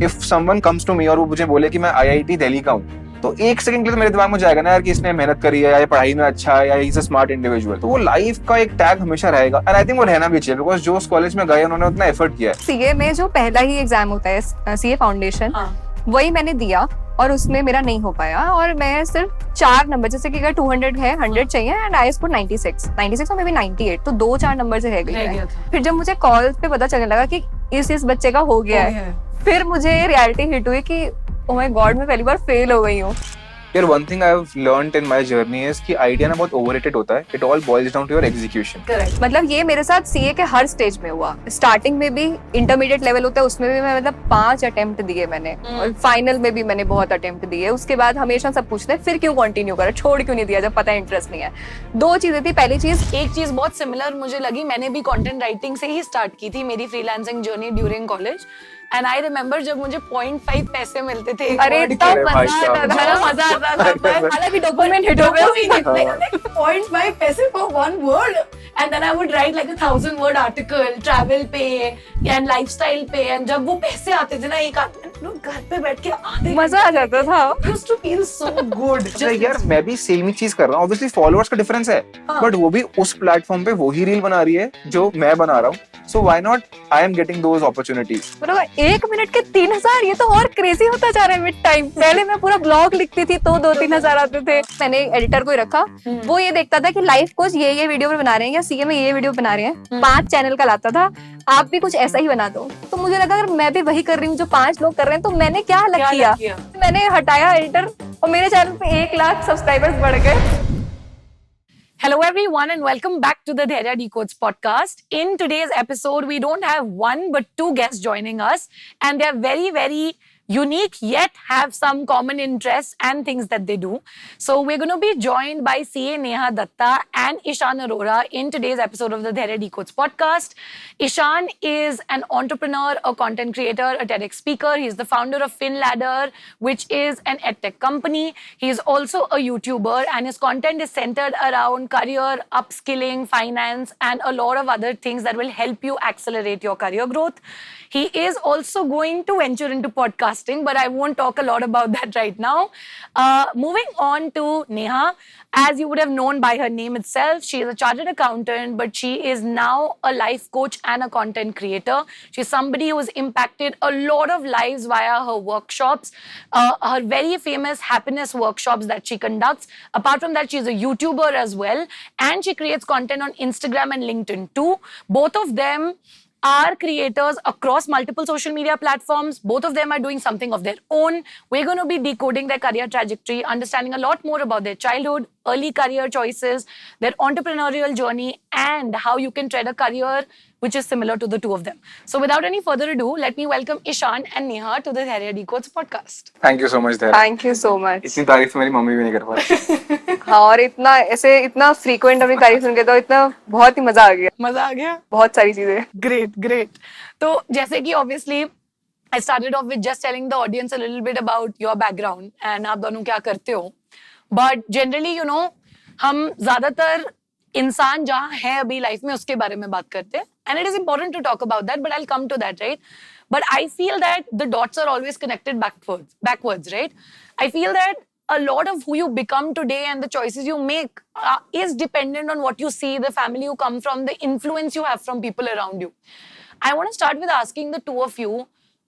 If someone comes to me और वो मुझे बोले कि मैं IIT दिल्ली का हूँ, तो एक सेकंड के लिए तो मेरे दिमाग में जाएगा ना यार कि इसने मेहनत करी है, या ये पढ़ाई में अच्छा है, या इज अ स्मार्ट इंडिविजुअल। तो वो लाइफ का एक टैग हमेशा रहेगा, एंड आई थिंक वो रहना भी चाहिए, बिकॉज जो उस कॉलेज में गए उन्होंने उतना एफर्ट किया है। सीए में जो पहला ही एग्जाम होता है सीए फाउंडेशन, वही मैंने दिया और उसमें मेरा नहीं हो पाया, और मैं सिर्फ 4 नंबर, जैसे कि अगर 200 है 100 चाहिए, एंड आई स्कोर 96 और मे बी 98, तो 2-4 नंबर से रह गई। फिर जब मुझे कॉल पे पता चलने लगा कि इस बच्चे का हो गया है, फिर मुझे रियलिटी हिट हुई कि ओह माय गॉड, मैं पहली बार फेल हो गई हूँ। यार one thing I have learned in my journey is कि आइडिया ना बहुत ओवररेटेड होता है। It all boils down to your execution. मतलब ये मेरे साथ सीए के हर स्टेज में हुआ। स्टार्टिंग में भी इंटरमीडिएट लेवल होता है, उसमें भी मैं मतलब 5 अटेम्प्ट दिए मैंने, और फाइनल में भी मैंने बहुत अटेम्प्ट दिए। उसके बाद हमेशा सब पूछते हैं फिर क्यों कंटिन्यू करा, छोड़ क्यों नहीं दिया जब पता इंटरेस्ट नहीं है। 2 चीजें थी। पहली चीज, एक चीज बहुत सिमिलर मुझे लगी, मैंने भी कंटेंट राइटिंग से ही स्टार्ट की थी मेरी freelancing journey during college, and I remember जब मुझे 0.5 पैसे मिलते थे। अरे तब मजा आता था, हालांकि डॉक्यूमेंट हिट हो गया। 0.5 पैसे for one word, and then I would write like a 1000-word article, travel पे and lifestyle पे, and जब वो पैसे आते थे ना एक आधे लोग घर पे बैठ के आधे मजा आ जाता था। used to feel so good। यार मैं भी सेम ही चीज कर रहा हूँ। ऑब्वियसली फॉलोअर्स का डिफरेंस है, बट वो भी उस प्लेटफॉर्म पे वही रील बना रही है जो मैं बना रहा हूँ। So why not, I am getting those opportunities. 1 minute के 3000, ये तो और क्रेजी होता जा रहा है विद टाइम। पहले मैं पूरा ब्लॉग लिखती थी तो 2-3 हजार आते थे। मैंने एडिटर को ही रखा, वो ये देखता था कि लाइफ कोच ये वीडियो बना रहे हैं या सीए में ये वीडियो बना रहे हैं। 5 चैनल का लाता था, आप भी कुछ ऐसा ही बना दो। तो मुझे लगा अगर मैं भी वही कर रही हूँ जो 5 लोग कर रहे हैं, तो मैंने क्या अलग किया। मैंने हटाया एडिटर और मेरे चैनल पे 1 लाख सब्सक्राइबर्स बढ़ गए। Hello everyone and welcome back to the Dhairya Decodes podcast. In today's episode, we don't have 1 but 2 guests joining us, and they're very, very unique yet have some common interests and things that they do. So we're going to be joined by CA Neha Datta and Ishan Arora in today's episode of the Dhairya Decodes podcast. Ishan is an entrepreneur, a content creator, a TEDx speaker. He's the founder of FinLadder, which is an edtech company. He's also a YouTuber, and his content is centered around career, upskilling, finance, and a lot of other things that will help you accelerate your career growth. He is also going to venture into podcasting, but I won't talk a lot about that right now. Moving on to Neha, as you would have known by her name itself, she is a chartered accountant, but she is now a life coach and a content creator. She's somebody who has impacted a lot of lives via her workshops, her very famous happiness workshops that she conducts. Apart from that, she's a YouTuber as well, and she creates content on Instagram and LinkedIn too. Both of them are creators across multiple social media platforms. Both of them are doing something of their own. We're going to be decoding their career trajectory, understanding a lot more about their childhood, early career choices, their entrepreneurial journey, and how you can tread a career which is similar to the two of them. So without any further ado, let me welcome Ishan and Neha to the Dhairya Decodes podcast. Thank you so much Dhairya. Thank you so much. इतनी तारीफ मेरी mummy भी नहीं कर पाती। हाँ, और इतना फ्रीक्वेंट अपनी तारीफ सुन के तो इतना बहुत ही मजा आ गया। मजा आ गया, बहुत सारी चीजें। Great. तो जैसे कि obviously I started off with just telling the audience a little bit about your background and आप दोनों क्या करते हो, but generally you know हम ज्यादातर इंसान जहाँ है अभी लाइफ में उसके बारे में बात करते हैं, and it is important to talk about that, but I'll come to that, right? But I feel that the dots are always connected backwards, right? I feel that a lot of who you become today and the choices you make is dependent on what you see, the family you come from, the influence you have from people around you. I want to start with asking the two of you,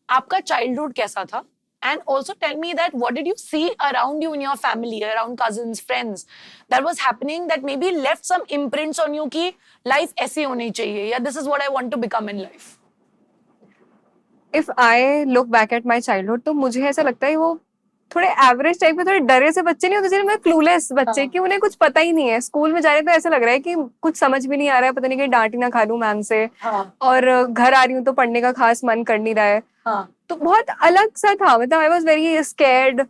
आपका childhood कैसा था? And also tell me that what did you see around you in your family, around cousins, friends, that was happening that maybe left some imprints on you कि life ऐसी होनी चाहिए, या this is what I want to become in life. If I look back at my childhood, तो मुझे ऐसा लगता है वो थोड़े एवरेज टाइप के, थोड़े डरे से बच्चे नहीं होते, जिनमें क्लूलेस बच्चे कि उन्हें कुछ पता ही नहीं है। स्कूल में जा रहे तो ऐसा लग रहा है कि कुछ समझ भी नहीं आ रहा है, पता नहीं कहीं डांट ही ना खा लूं मैम से, और घर आ रही हूँ तो पढ़ने का खास मन कर नहीं रहा है। तो बहुत अलग सा था। मतलब I was very scared,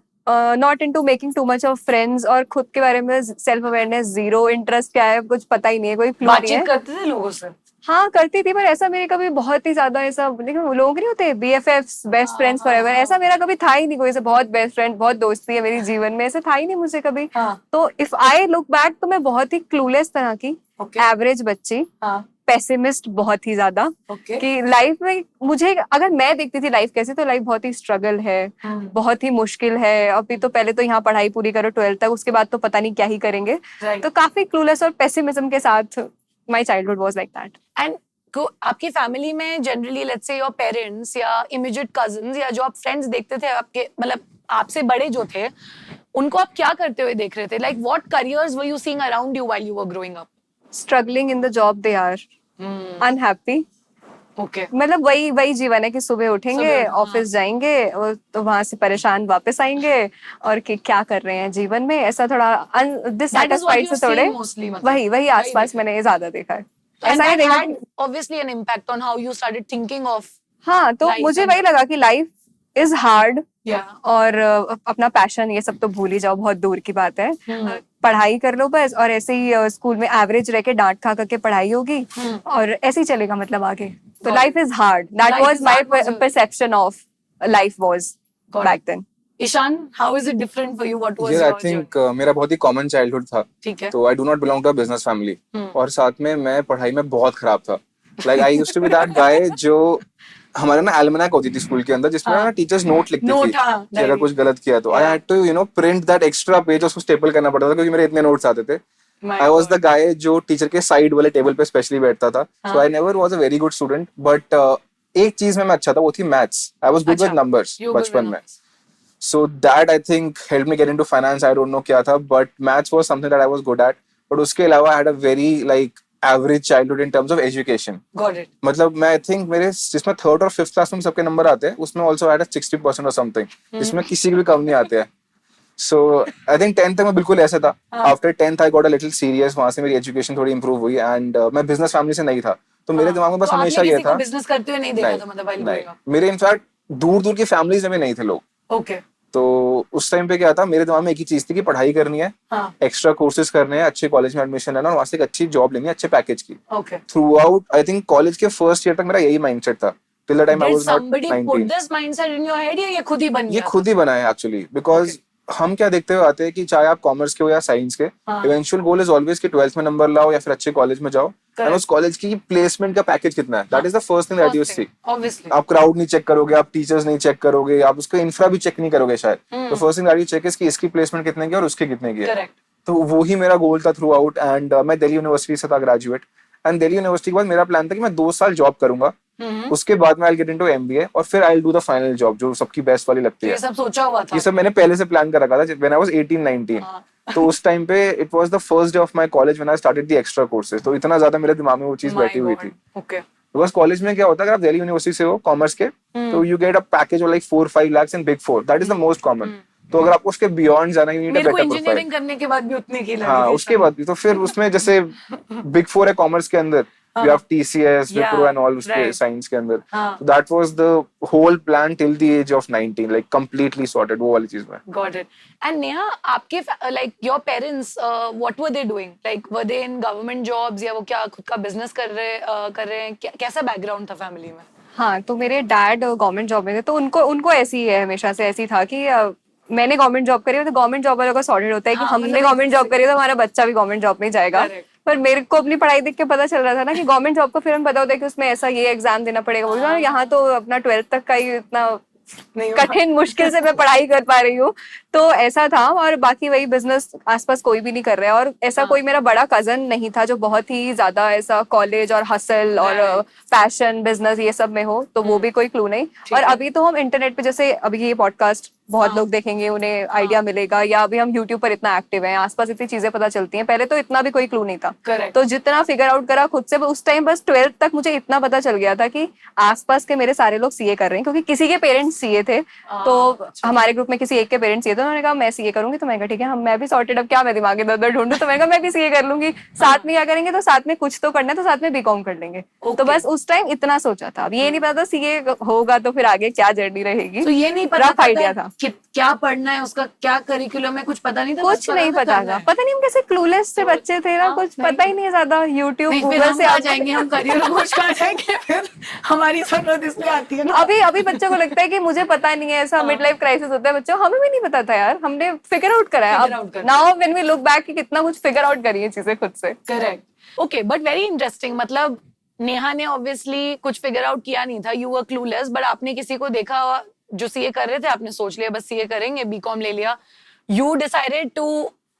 not into making too much of friends, और खुद के बारे में सेल्फ अवेयरनेस जीरो, इंटरेस्ट क्या है कुछ पता ही नहीं है, कोई क्लू नहीं है। करते थे लोगों से? हाँ करती थी, पर ऐसा मेरे कभी बहुत ही ज्यादा ऐसा, लेकिन वो लोग नहीं होते BFFs, बेस्ट फ्रेंड्स फॉरएवर, ऐसा मेरा कभी था ही नहीं। कोई ऐसा बहुत बेस्ट फ्रेंड, बहुत दोस्ती है मेरी जीवन में, ऐसा था ही नहीं मुझे कभी। तो इफ आई लुक बैक तो मैं बहुत ही क्लूलेस तरह की एवरेज बच्ची, पेसिमिस्ट बहुत ही ज्यादा, Okay. कि लाइफ में मुझे, अगर मैं देखती थी लाइफ कैसे, तो लाइफ बहुत ही स्ट्रगल है, बहुत ही मुश्किल है। अभी तो पहले तो यहाँ पढ़ाई पूरी करो 12th तक, उसके बाद तो पता नहीं क्या ही करेंगे। Right. तो काफी क्लूलेस और पेसिमिज्म के साथ my childhood was like that. And आपकी फैमिली में generally let's say your parents या इमीडिएट कजिन्स या जो आप फ्रेंड्स देखते थे आपके, मतलब आपसे बड़े जो थे, उनको आप क्या करते हुए देख रहे थे? Like what careers were you seeing around you while you were growing up? Struggling in the job they are, unhappy. Okay. मतलब वही जीवन है कि सुबह उठेंगे, सुबह, हाँ। ऑफिस जाएंगे और तो वहां से परेशान वापस आएंगे, और कि क्या कर रहे हैं जीवन में, ऐसा थोड़ा डिससैटिस्फाइड से थोड़े, वही आसपास मैंने ज्यादा देखा है। And ऐसा ही that देखा had obviously an impact on how you started thinking of हाँ, तो life मुझे and- वही लगा कि लाइफ इज हार्ड, yeah. और अपना पैशन ये सब तो भूल ही जाओ, बहुत दूर की बात है। पढ़ाई कर लो बस, और ऐसे ही स्कूल में एवरेज रह के डांट खा करके पढ़ाई होगी, और ऐसे ही चलेगा मतलब आगे। तो life is hard, that Life was is my hard was your- perception of life was Got back then. Ishan, how is it different for you? What was यार आई your journey? थिंक मेरा बहुत ही कॉमन चाइल्डहुड था। ठीक है। तो I do not belong to a business family, और साथ में मैं पढ़ाई में बहुत खराब था। Like I used to be that guy जो हमारे ना एल्मनाक होती थी स्कूल के अंदर, जिसमें ना टीचर्स नोट लिखती Note, थी हाँ, कि अगर diary. कुछ गलत किया तो I had to print that extra page, उसको स्टेपल करना पड़ता था क्योंकि मेरे इतने नोट्स आते थे। My I was God. The guy जो टीचर के साइड वाले टेबल पे स्पेशली बैठता था। So I never was a very good student, but एक चीज में मैं अच्छा था, वो थी मैथ्स। आई वाज गुड अच्छा, with numbers you were good बचपन with में। numbers. So that I think helped me get into finance. I don't know क्या था, but maths was something that I was good at. But उसके अलावा I had a very like average childhood in terms of education. Got it. मतलब मैं I think मेरे जिसमें 3rd और 5th class में सबके नंबर आते हैं, उसमें also I had a 60% or something, जिसमें किसी के भी कम नहीं आते हैं। So I think 10th तक मैं बिल्कुल ऐसे था। After 10th I got a little serious, वहाँ से मेरी एजुकेशन थोड़ी improve हुई, and मैं business family से नहीं था, तो मेरे दिमाग में बस तो आपने हमेशा ये किसी को था। बिजनेस करते हुए नहीं देखा था, मतलब while growing नहीं, up? मेरे इनफैक्ट दूर दूर की फैमिलीज में भी नहीं थे लोग। Okay. तो उस टाइम पे क्या था, मेरे दिमाग में एक ही चीज थी कि पढ़ाई करनी है, हाँ. एक्स्ट्रा कोर्सेज करने हैं, अच्छे कॉलेज में एडमिशन लेना और वहां से एक अच्छी जॉब लेनी है, अच्छे पैकेज की। Okay. Through out I think college के फर्स्ट ईयर तक मेरा यही माइंडसेट था, till the time I Did was not somebody put 19। this mindset in your head या ये खुद ही बन ये गया? खुद ही बना है एक्चुअली, बिकॉज हम क्या देखते हुए आते हैं कि चाहे आप कॉमर्स के हो या साइंस के, इवेंचुअल गोल इज ऑलवेज कि 12th में नंबर लाओ या फिर अच्छे कॉलेज में जाओ, एंड उस कॉलेज की प्लेसमेंट का पैकेज कितना है, that is the first thing that you see. Obviously. आप क्राउड नहीं चेक करोगे, आप टीचर्स नहीं चेक करोगे, आप उसका इंफ्रा भी चेक नहीं करोगे शायद। तो first thing that you check is कि इसकी प्लेसमेंट कितने की है और उसके कितने की है। Correct. तो वो ही मेरा गोल था थ्रू आउट, एंड मैं दिल्ली यूनिवर्सिटी से था ग्रेजुएट, एंड दिल्ली यूनिवर्सिटी के बाद मेरा प्लान था कि मैं 2 साल जॉब करूंगा, उसके बाद मैं आई गेट इनटू एमबीए, और फिर आई will do the final job जो सबकी बेस्ट वाली लगती ये है। सब सोचा हुआ था? ये सब मैंने पहले से प्लान कर रखा था व्हेन आई वाज 18-19। तो उस टाइम पे it was the first day of my college when I started the extra courses. तो इतना ज्यादा मेरे दिमाग में वो चीज बैठी हुई थी। Okay. बिकॉज कॉलेज में क्या होता है, अगर आप दिल्ली यूनिवर्सिटी से हो कॉमर्स के, तो you get a package of like 4-5 lakhs in big 4, that is the most common. तो अगर आपको उसके बियॉन्ड जाना, यू नीड अ मेरे को बेटर प्रोफाइल। इंजीनियरिंग करने के बाद भी उतनी की लगी हाँ, थी उसके बाद भी तो फिर उसमें जैसे बिग 4 है कॉमर्स के अंदर, you have TCS, Wipro and all उसके right. साइंस के अंदर। हाँ. So that was the whole plan till the age of 19, like completely sorted वो वाली चीज में। Got it. And Neha, आपके like your parents, what were they doing? Like were they in government jobs या वो क्या खुद का business कर रहे हैं? कैसा background था फैमिली में? हाँ, तो मेरे डैड गवर्नमेंट जॉब में थे, तो उनको ऐसी है, हमेशा से ऐसी था कि मैंने गवर्नमेंट जॉब करी है, तो गवर्नमेंट जॉब वालों का सॉर्टेड होता है कि हाँ, हमने मतलब गवर्नमेंट जॉब करी है तो हमारा बच्चा भी गवर्नमेंट जॉब में ही जाएगा। Correct. पर मेरे को अपनी पढ़ाई देख के पता चल रहा था ना कि गवर्नमेंट जॉब का फिर हमें पता होता है कि उसमें ऐसा ये एग्जाम देना पड़ेगा, वो भी। यहाँ तो अपना 12th तक का ही इतना नहीं कठिन मुश्किल से मैं पढ़ाई कर पा रही हूँ, तो ऐसा था। और बाकी वही बिजनेस आसपास कोई भी नहीं कर रहा है, और ऐसा कोई मेरा बड़ा कजन नहीं था जो बहुत ही ज्यादा ऐसा कॉलेज और हसल और पैशन बिजनेस ये सब में हो, तो वो भी कोई क्लू नहीं। और अभी तो हम इंटरनेट पे, जैसे अभी ये पॉडकास्ट बहुत लोग देखेंगे, उन्हें आइडिया मिलेगा, या अभी हम यूट्यूब पर इतना एक्टिव हैं, आसपास इतनी चीजें पता चलती हैं, पहले तो इतना भी कोई क्लू नहीं था। Correct. तो जितना फिगर आउट करा खुद से, उस टाइम बस 12th तक मुझे इतना पता चल गया था कि आसपास के मेरे सारे लोग सीए कर रहे हैं, क्योंकि किसी के पेरेंट्स सीए थे, तो हमारे ग्रुप में किसी एक के पेरेंट्स सीए थे, उन्होंने कहा मैं सीए करूंगी, तो मैंने कहा ठीक है, हम मैं भी सॉर्टेड, अब क्या मैं दिमाग इधर उधर ढूंढूं, तो मैंने कहा मैं भी सीए कर लूंगी, साथ में क्या करेंगे, तो साथ में कुछ तो करना है, तो साथ में बीकॉम कर लेंगे। तो बस उस टाइम इतना सोचा था, अब ये नहीं पता सीए होगा तो फिर आगे क्या जर्नी रहेगी। तो ये नहीं पता रफ आइडिया था कि क्या पढ़ना है, उसका क्या करिकुलम है, कुछ पता नहीं था? कुछ नहीं पता था, पता नहीं हम कैसे क्लूलेस से बच्चे थे ना, कुछ पता ही नहीं ज्यादा। यूट्यूब गूगल से आ जाएंगे, हम करियर खोज कर जाएंगे, फिर हमारी जरूरत इसलिए आती है ना। अभी बच्चों को लगता है कि मुझे पता नहीं है, ऐसा मिड लाइफ क्राइसिस होता है बच्चों, हमें भी नहीं पता था यार, हमने फिगर आउट करा है। अब now when we look back कि कितना कुछ फिगर आउट करी है चीजें खुद से। Correct. Okay, but very interesting. मतलब नेहा ने ऑब्वियसली कुछ फिगर आउट किया नहीं था, यू वर क्लूलेस, बट आपने किसी को देखा जो सीए कर रहे थे, आपने सोच लिया बस सीए करेंगे, बीकॉम ले लिया. You decided to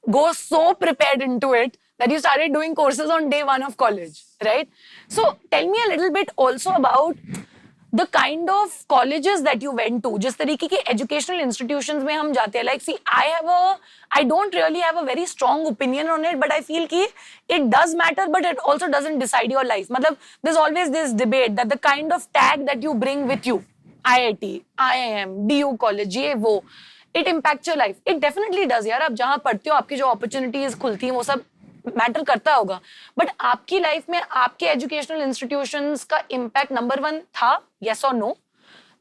go so prepared into it that you started doing courses on day one of college, right? So tell me a little bit also about the kind of colleges that you went to. जिस तरीके की educational institutions में हम जाते हैं. Like, see, I don't really have a very strong opinion on it, but I feel कि it does matter, but it also doesn't decide your life. मतलब, there's always this debate that the kind of tag that you bring with you, IIT, IIM, DU college, ये वो, it impacts your life. It definitely does यार. आप जहाँ पढ़ते हो, आपकी जो opportunities खुलती हैं, वो सब मैटर करता होगा. बट आपकी लाइफ में आपके एजुकेशनल इंस्टीट्यूशंस का इम्पैक्ट नंबर 1 था, yes or no?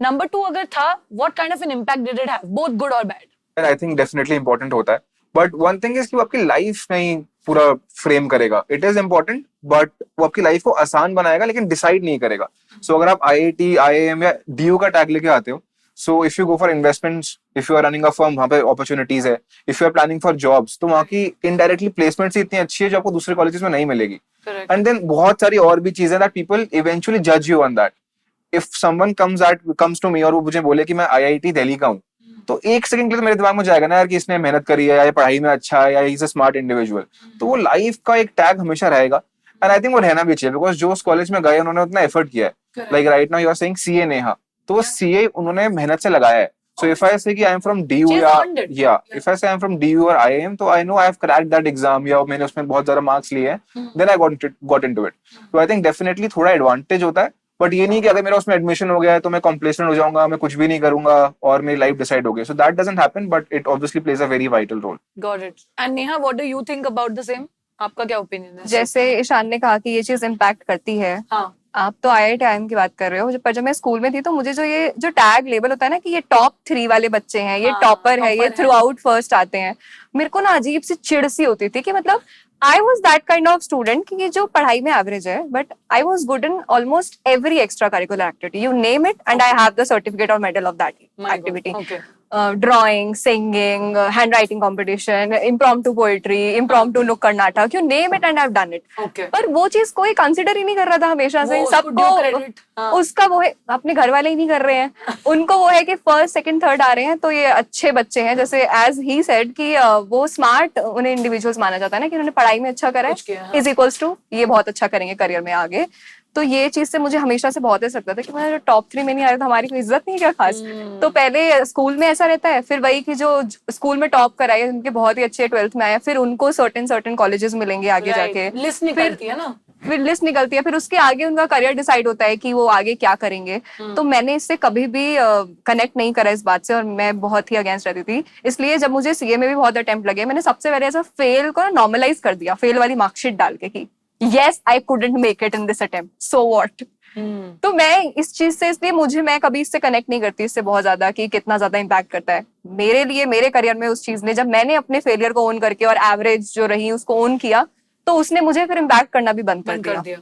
नंबर 2 अगर था, what kind of an impact did it have, both good or bad? I think definitely important होता है. But one thing is कि वो आपकी लाइफ नहीं पूरा फ्रेम करेगा. It is important, but वो आपकी लाइफ को आसान बनाएगा, लेकिन डिसाइड नहीं करेगा. So अगर आप IIT, IIM या DU का टैग लेके आते हो, so if you go for investments, if you are running a firm, वहाँ पे opportunities है. If you are planning for jobs, तो वहाँ की indirectly placements ही इतनी अच्छी है जो आपको दूसरे colleges में नहीं मिलेगी. Correct. And then बहुत सारी और भी चीजें that people eventually judge you on that. If someone comes to me और वो मुझे बोले कि मैं IIT दिल्ली का हूँ, तो एक सेकंड के लिए तो मेरे दिमाग में जाएगा ना यार कि इसने मेहनत करी है, या ये पढ़ाई में अच्छा है, या इज अ स्मार्ट इंडिविजुअल. तो वो लाइफ का एक टैग हमेशा रहेगा. एंड आई थिंक वो रहना भी चाहिए, बिकॉज जो उस कॉलेज में गए उन्होंने उतना एफर्ट किया है. Like right now you are saying CA Neha, तो वो सीए उन्होंने मेहनत से लगाया है. So if I say कि I am from DU या if I say I am from DU or IIM, तो I know I have cracked that exam या मैंने उसमें बहुत ज़्यादा मार्क्स लिए हैं, then I got into it. So I think definitely थोड़ा एडवांटेज होता है, बट ये नहीं कि अगर मेरा उसमें एडमिशन हो गया है तो मैं कॉम्प्लेसेंट हो जाऊंगा, मैं कुछ भी नहीं करूंगा और मेरी लाइफ डिसाइड हो गई. So that doesn't happen, but it obviously plays a very vital role. Got it. And Neha, what do you think about the same? आपका क्या ओपिनियन है? जैसे ईशान ने कहा कि ये चीज इम्पैक्ट करती है. हाँ. आप तो IIT IIM की बात कर रहे हो, पर जब मैं स्कूल में थी तो मुझे जो टैग लेबल होता है ना कि ये टॉप 3 वाले बच्चे हैं, ये टॉपर है, ये थ्रू आउट फर्स्ट आते हैं, मेरे को ना अजीब सी चिढ़ सी होती थी कि मतलब I was that kind of student कि ये जो पढ़ाई में एवरेज है, but I was good in almost every extra curricular activity, you name it, and I have the certificate और medal of that activity. Drawing, singing, hand writing competition, impromptu poetry, impromptu नुक्कड़ नाटक, you name it and I have done it. पर वो चीज कोई consider ही नहीं कर रहा था हमेशा से. सबको उसका वो है, अपने घर वाले ही नहीं कर रहे हैं, उनको वो है कि फर्स्ट सेकंड थर्ड आ रहे हैं तो ये अच्छे बच्चे हैं. जैसे एज ही सेड कि वो स्मार्ट उन्हें इंडिविजुअल्स माना जाता है ना, कि उन्होंने पढ़ाई में अच्छा करा है इज इक्वल्स टू ये बहुत अच्छा करेंगे करियर में आगे. तो ये चीज से मुझे हमेशा से बहुत ऐसा लगता था कि मैं जो टॉप 3 में नहीं आ रहा था, हमारी कोई इज्जत नहीं क्या खास. तो पहले स्कूल में ऐसा रहता है, फिर वही कि जो स्कूल में टॉप कराए उनके बहुत ही अच्छे 12th में आए, फिर उनको सर्टेन कॉलेजेस मिलेंगे आगे जाके, लिस्ट निकलती है ना, फिर लिस्ट निकलती है, फिर उसके आगे उनका करियर डिसाइड होता है कि वो आगे क्या करेंगे. तो मैंने इससे कभी भी कनेक्ट नहीं करा इस बात से, और मैं बहुत ही अगेंस्ट रहती थी. इसलिए जब मुझे सीए में भी बहुत अटेम्प्ट लगे, मैंने सबसे पहले ऐसा फेल को नॉर्मलाइज कर दिया, फेल वाली मार्कशीट डाल के कि yes I couldn't make it in this attempt, so what. तो मैं इस चीज से, इसलिए मैं कभी इससे कनेक्ट नहीं करती इससे बहुत ज्यादा कि कितना ज्यादा इम्पैक्ट करता है मेरे लिए, मेरे करियर में उस चीज ने. जब मैंने अपने फेलियर को ओन करके और एवरेज जो रही उसको ओन किया, तो उसने मुझे फिर इम्पैक्ट करना भी बंद कर दिया.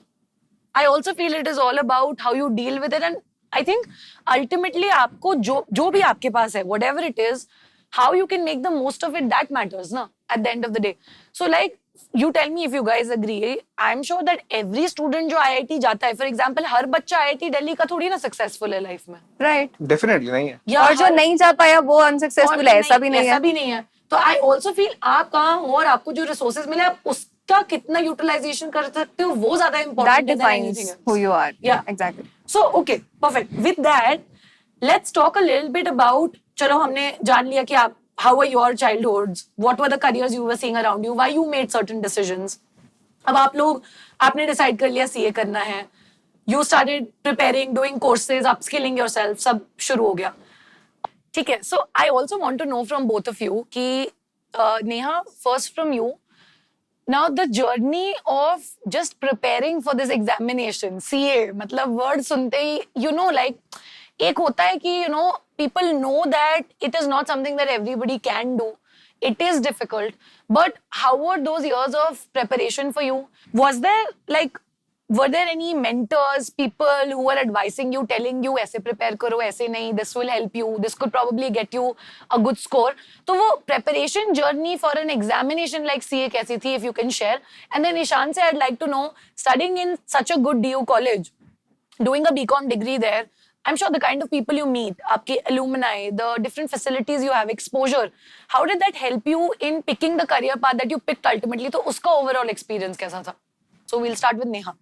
I also feel it is all about how you deal with it, and I think ultimately आपको जो भी आपके पास है, whatever it is, how you can make the most of it, that matters na at the end of the day. So like you tell me if you guys agree, I'm sure that every student जो IIT जाता है, for example, हर बच्चा IIT Delhi का थोड़ी ना successful है life में, right? Definitely नहीं है. और जो नहीं जा पाया वो अनसक्सेसफुल है, ऐसा भी नहीं है. तो I also feel आप कहाँ हो और आपको जो रिसोर्सेज मिले आप उसका कितना यूटिलाइजेशन कर सकते हो, वो ज्यादा इम्पोर्टेंट है. That defines who you are. Yeah, exactly. So okay, perfect. With that, let's talk a little bit about, चलो हमने जान लिया कि आप how were your childhoods, what were the careers you were seeing around you, why you made certain decisions. अब आपने decide कर लिया CA करना है, you started preparing, doing courses, upskilling yourself, सब शुरू हो गया, ठीक है. So I also want to know from both of you कि Neha, first from you, now the journey of just preparing for this examination, CA, मतलब word सुनते ही, you know, like एक होता है कि you know people know that it is not something that everybody can do. It is difficult. But how were those years of preparation for you? Was there like were there any mentors, people who were advising you, telling you ऐसे prepare करो, ऐसे नहीं, this will help you, this could probably get you a good score? तो वो preparation journey for an examination like CA कैसी थी, if you can share? And then Ishan से I'd like to know, studying in such a good DU college, doing a BCom degree there, I'm sure the kind of people you meet, आपके alumni, the different facilities you have, exposure, how did that help you in picking the career path that you picked ultimately? तो उसका overall experience कैसा था? So we'll start with Neha.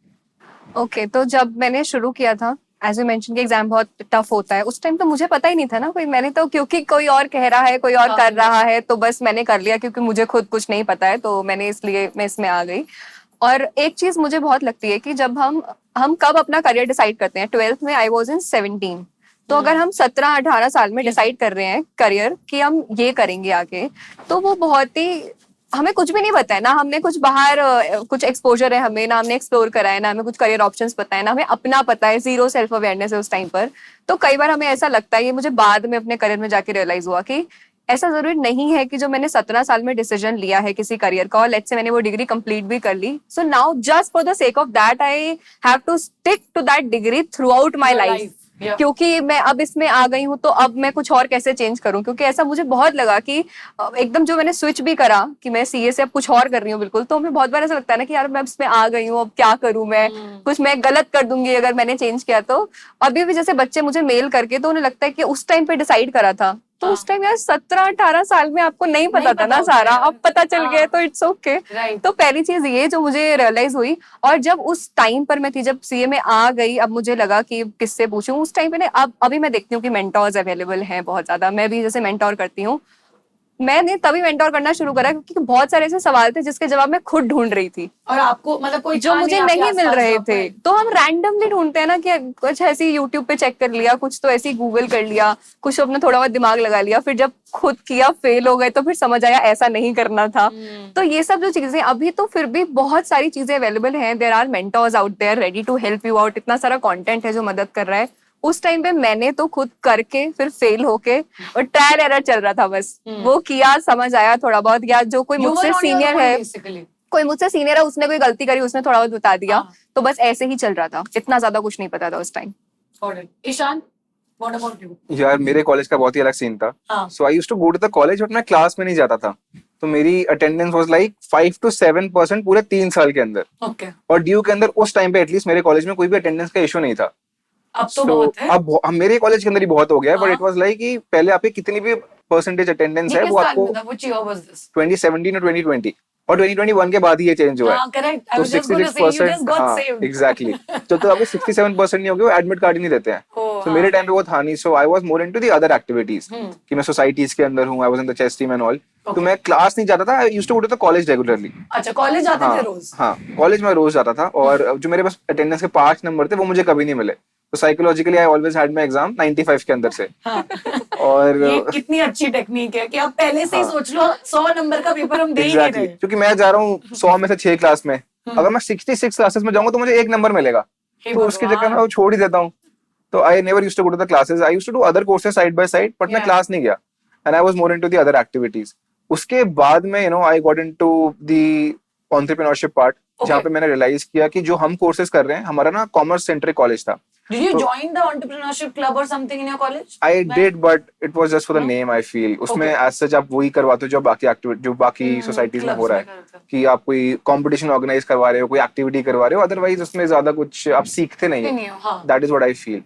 Okay तो जब मैंने शुरू किया था, एज यू मेंशन कि एग्जाम बहुत टफ होता है, उस टाइम तो मुझे पता ही नहीं था ना कोई, मैंने तो क्योंकि कोई और कह रहा है, कोई और कर रहा है, तो बस मैंने कर लिया क्योंकि मुझे खुद कुछ नहीं पता है, तो मैंने इसलिए मैं इसमें आ गई। और एक चीज मुझे बहुत लगती है कि जब हम कब अपना करियर डिसाइड करते हैं, 12th में आई वाज इन 17, तो अगर हम 17-18 साल में डिसाइड कर रहे हैं करियर कि हम ये करेंगे आगे, तो वो बहुत ही, हमें कुछ भी नहीं पता है ना, हमने कुछ बाहर कुछ एक्सपोजर है हमें ना, हमने एक्सप्लोर करा है ना, हमें कुछ करियर ऑप्शंस पता है ना, हमें अपना पता है, जीरो सेल्फ अवेयरनेस है उस टाइम पर। तो कई बार हमें ऐसा लगता है, ये मुझे बाद में अपने करियर में जाके रियलाइज हुआ कि ऐसा जरूरी नहीं है कि जो मैंने 17 साल में डिसीजन लिया है किसी करियर का, और लेट्स से मैंने वो डिग्री कंप्लीट भी कर ली, so now just for the sake of that I have to stick to that degree throughout my life, क्योंकि मैं अब इसमें आ गई हूँ तो अब मैं कुछ और कैसे चेंज करूँ। क्योंकि ऐसा मुझे बहुत लगा कि एकदम जो मैंने स्विच भी करा कि मैं सीए से अब कुछ और कर रही हूँ बिल्कुल, तो हमें बहुत बार ऐसा लगता है ना कि यार मैं इसमें आ गई हूँ, अब क्या करूँ मैं, कुछ मैं गलत कर दूंगी अगर मैंने चेंज किया तो। अभी भी जैसे बच्चे मुझे मेल करके, तो उन्हें लगता है कि उस टाइम पे डिसाइड करा था, तो उस टाइम यार 17-18 साल में आपको नहीं पता था ना सारा, अब पता चल गया तो इट्स ओके। तो पहली चीज ये जो मुझे रियलाइज हुई, और जब उस टाइम पर मैं थी, जब सीए में आ गई, अब मुझे लगा कि किससे पूछूं, उस टाइम पे ना, अब अभी मैं देखती हूँ कि मेंटोर्स अवेलेबल हैं बहुत ज्यादा, मैं भी जैसे मेंटोर करती हूँ, मैंने तभी मेंटोर करना शुरू करा क्योंकि बहुत सारे ऐसे सवाल थे जिसके जवाब मैं खुद ढूंढ रही थी, और आपको मतलब कोई जो मुझे नहीं मिल रहे थे। तो हम रैंडमली ढूंढते हैं ना कि कुछ ऐसी यूट्यूब पे चेक कर लिया, कुछ तो ऐसे गूगल कर लिया, कुछ अपना थोड़ा बहुत दिमाग लगा लिया, फिर जब खुद किया फेल हो गए तो फिर समझ आया ऐसा नहीं करना था। तो ये सब जो चीजें अभी तो फिर भी बहुत सारी चीजें अवेलेबल हैं, there are mentors out there ready to help you out, इतना सारा कंटेंट है जो मदद कर रहा है। उस टाइम पे मैंने तो खुद करके फिर फेल होके, और ट्रायल एरर चल रहा था बस, वो किया, समझ आया थोड़ा बहुत, या जो कोई मुझसे सीनियर है, कोई मुझसे सीनियर है, उसने कोई गलती करी, उसने थोड़ा बहुत बता दिया, तो बस ऐसे ही चल रहा था, इतना ज्यादा कुछ नहीं पता था उस time. Ishan, what about you? यार मेरे कॉलेज का बहुत ही अलग सीन था। So I used to go to the college, but मैं क्लास में नहीं जाता था, तो मेरी अटेंडेंस वाज लाइक 5 to 7% पूरे 3 साल के अंदर। Okay. और ड्यू के अंदर उस टाइम पे एटलीस्ट मेरे कॉलेज में कोई भी अटेंडेंस का इशू नहीं था। अब तो बहुत है। अब मेरे कॉलेज के अंदर ही बहुत हो गया है, बट इट वाज लाइक कि पहले आपकी कितनी भी परसेंटेज अटेंडेंस है वो आपको 2017 और 2020 और 2021 के बाद ही ये चेंज हुआ है। करेक्ट, तो 66%, एग्जैक्टली। तो अभी 67% नहीं हो गया, वो एडमिट कार्ड ही नहीं देते हैं। तो मेरे टाइम पे वो था नहीं, so I was more into the other activities, कि मैं सोसाइटीज के अंदर हूँ, I was in the chess team and all. तो मैं क्लास नहीं जाता था, I used to go to the college regularly. अच्छा, कॉलेज जाते थे रोज? हाँ, कॉलेज में रोज जाता था, और जो मेरे पास अटेंडेंस के 5 नंबर थे वो मुझे कभी नहीं मिले। तो psychologically I always had my exam 95 के अंदर से। और ये कितनी अच्छी टेक्निक है कि आप पहले से ही सोच लो 100 नंबर का पेपर हम दे ही नहीं रहे। क्योंकि मैं जा रहा हूँ 100 में से 6 क्लास में, अगर मैं 66 क्लासेस में जाऊंगा तो मुझे 1 नंबर मिलेगा, तो उसके चक्कर में वो छोड़ ही देता हूँ। तो I never used to go to the classes, I used to do other courses side by side, but मैं क्लास नहीं गया, and I was more into the other activities. उसके बाद में I got into the entrepreneurship part, जहाँ पे मैंने realise किया कि जो हम कोर्सेज कर रहे हैं, हमारा ना कॉमर्स सेंट्रिक कॉलेज था। Did you join the entrepreneurship club or something in your college? I did, but it was just for the name, I feel. उसमें as such आप वही करवाते हो जो बाकी एक्टिविटी, जो बाकी सोसाइटीज में हो रहा है, कि आप कोई कंपटीशन ऑर्गेनाइज करवा रहे हो, कोई एक्टिविटी करवा रहे हो, अदरवाइज उसमें ज्यादा कुछ आप सीखते नहीं हो। That is what I feel.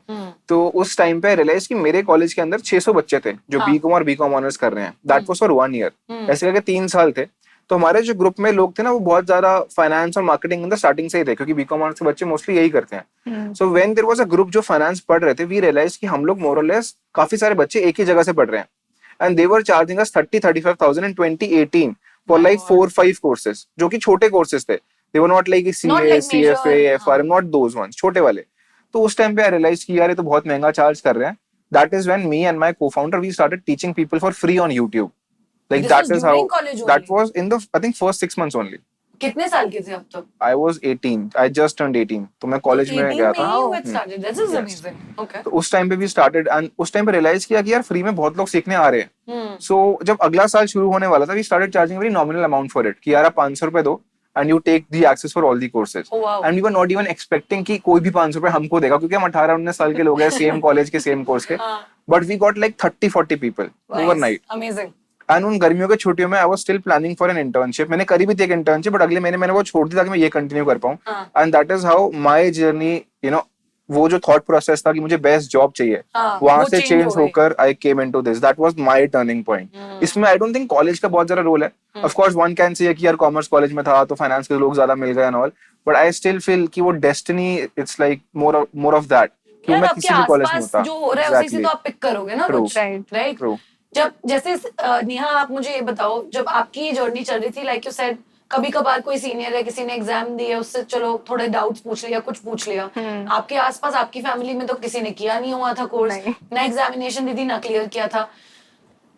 तो उस टाइम पे रियलाइज कि मेरे कॉलेज के अंदर 600 बच्चे थे जो बीकॉम और बीकॉम ऑनर्स कर रहे हैं। दैट वाज फॉर 1 ईयर, ऐसे करके 3 साल थे। तो हमारे जो ग्रुप में लोग थे ना, वो बहुत ज्यादा फाइनेंस और मार्केटिंग अंदर स्टार्टिंग से ही थे, क्योंकि बीकॉम ऑनर्स के बच्चे मोस्टली यही करते हैं। So when there was a group जो फाइनेंस पढ़ रहे थे, वी रियलाइज कि हम लोग मोर और लेस काफी सारे बच्चे एक ही जगह से पढ़ रहे हैं, and they were charging us 30-35,000 in 2018 for like 4-5 courses, जो कि छोटे कोर्सेज थे। They were not like CA, CFA, FRM, not those ones, छोटे वाले। तो उस टाइम पे आई रियलाइज कि यार ये तो बहुत महंगा चार्ज कर रहे हैं। That is when me and my cofounder we started teaching people for free on YouTube. Like This that was is how during college that only? was in the I think first 6 months only. कितने साल के थे अब तक? I was 18. I just turned 18. तो मैं college में गया था। This is amazing. Okay. तो उस टाइम पे भी स्टार्टेड, एंड उस टाइम पे रियलाइज किया कि यार फ्री में बहुत लोग सीखने आ रहे हैं। सो जब अगला साल शुरू होने वाला था, we started charging very nominal amount for it, कि यार आप 500 रुपए दो and you take the access for all the courses. Oh, wow. And we were not even expecting कि कोई भी 500 रुपए हमको देगा, क्योंकि हम 18-19 साल के लोग हैं, सेम कॉलेज के, सेम कोर्स के. हाँ. But we got like 30-40 people overnight. Amazing. And उन गर्मियों के छुट्टियों में I was still planning for an internship. मैंने करी भी थी एक इंटर्नशिप, बट अगले महीने मैंने वो छोड़ दी ताकि मैं ये कंटिन्यू कर पाऊँ. And that is how my journey, you know, वो जो थॉट प्रोसेस था कि मुझे बेस्ट जॉब चाहिए, वहां से चेंज होकर I came into this. That was my turning point. इसमें आई डोंट थिंक कॉलेज का बहुत ज्यादा रोल है. Of course one can say कि यार कॉमर्स कॉलेज में था तो फाइनेंस के लोग ज्यादा मिल गए and all, but I still feel कि वो destiny, it's like more of that कि मैं किसी भी कॉलेज में होता. जो हो रहा है उसी से तो आप पिक करोगे ना कुछ. राइट. जब जैसे नेहा आप मुझे ये बताओ, जब आपकी ये जर्नी चल रही थी, लाइक यू सेड, कभी कभार कोई सीनियर है, किसी ने एग्जाम दिए, उससे चलो थोड़े डाउट्स पूछ लिया, कुछ पूछ लिया. आपके आसपास आपकी फैमिली में तो किसी ने किया नहीं हुआ था कोर्स, ना एग्जामिनेशन दी थी, ना क्लियर किया था.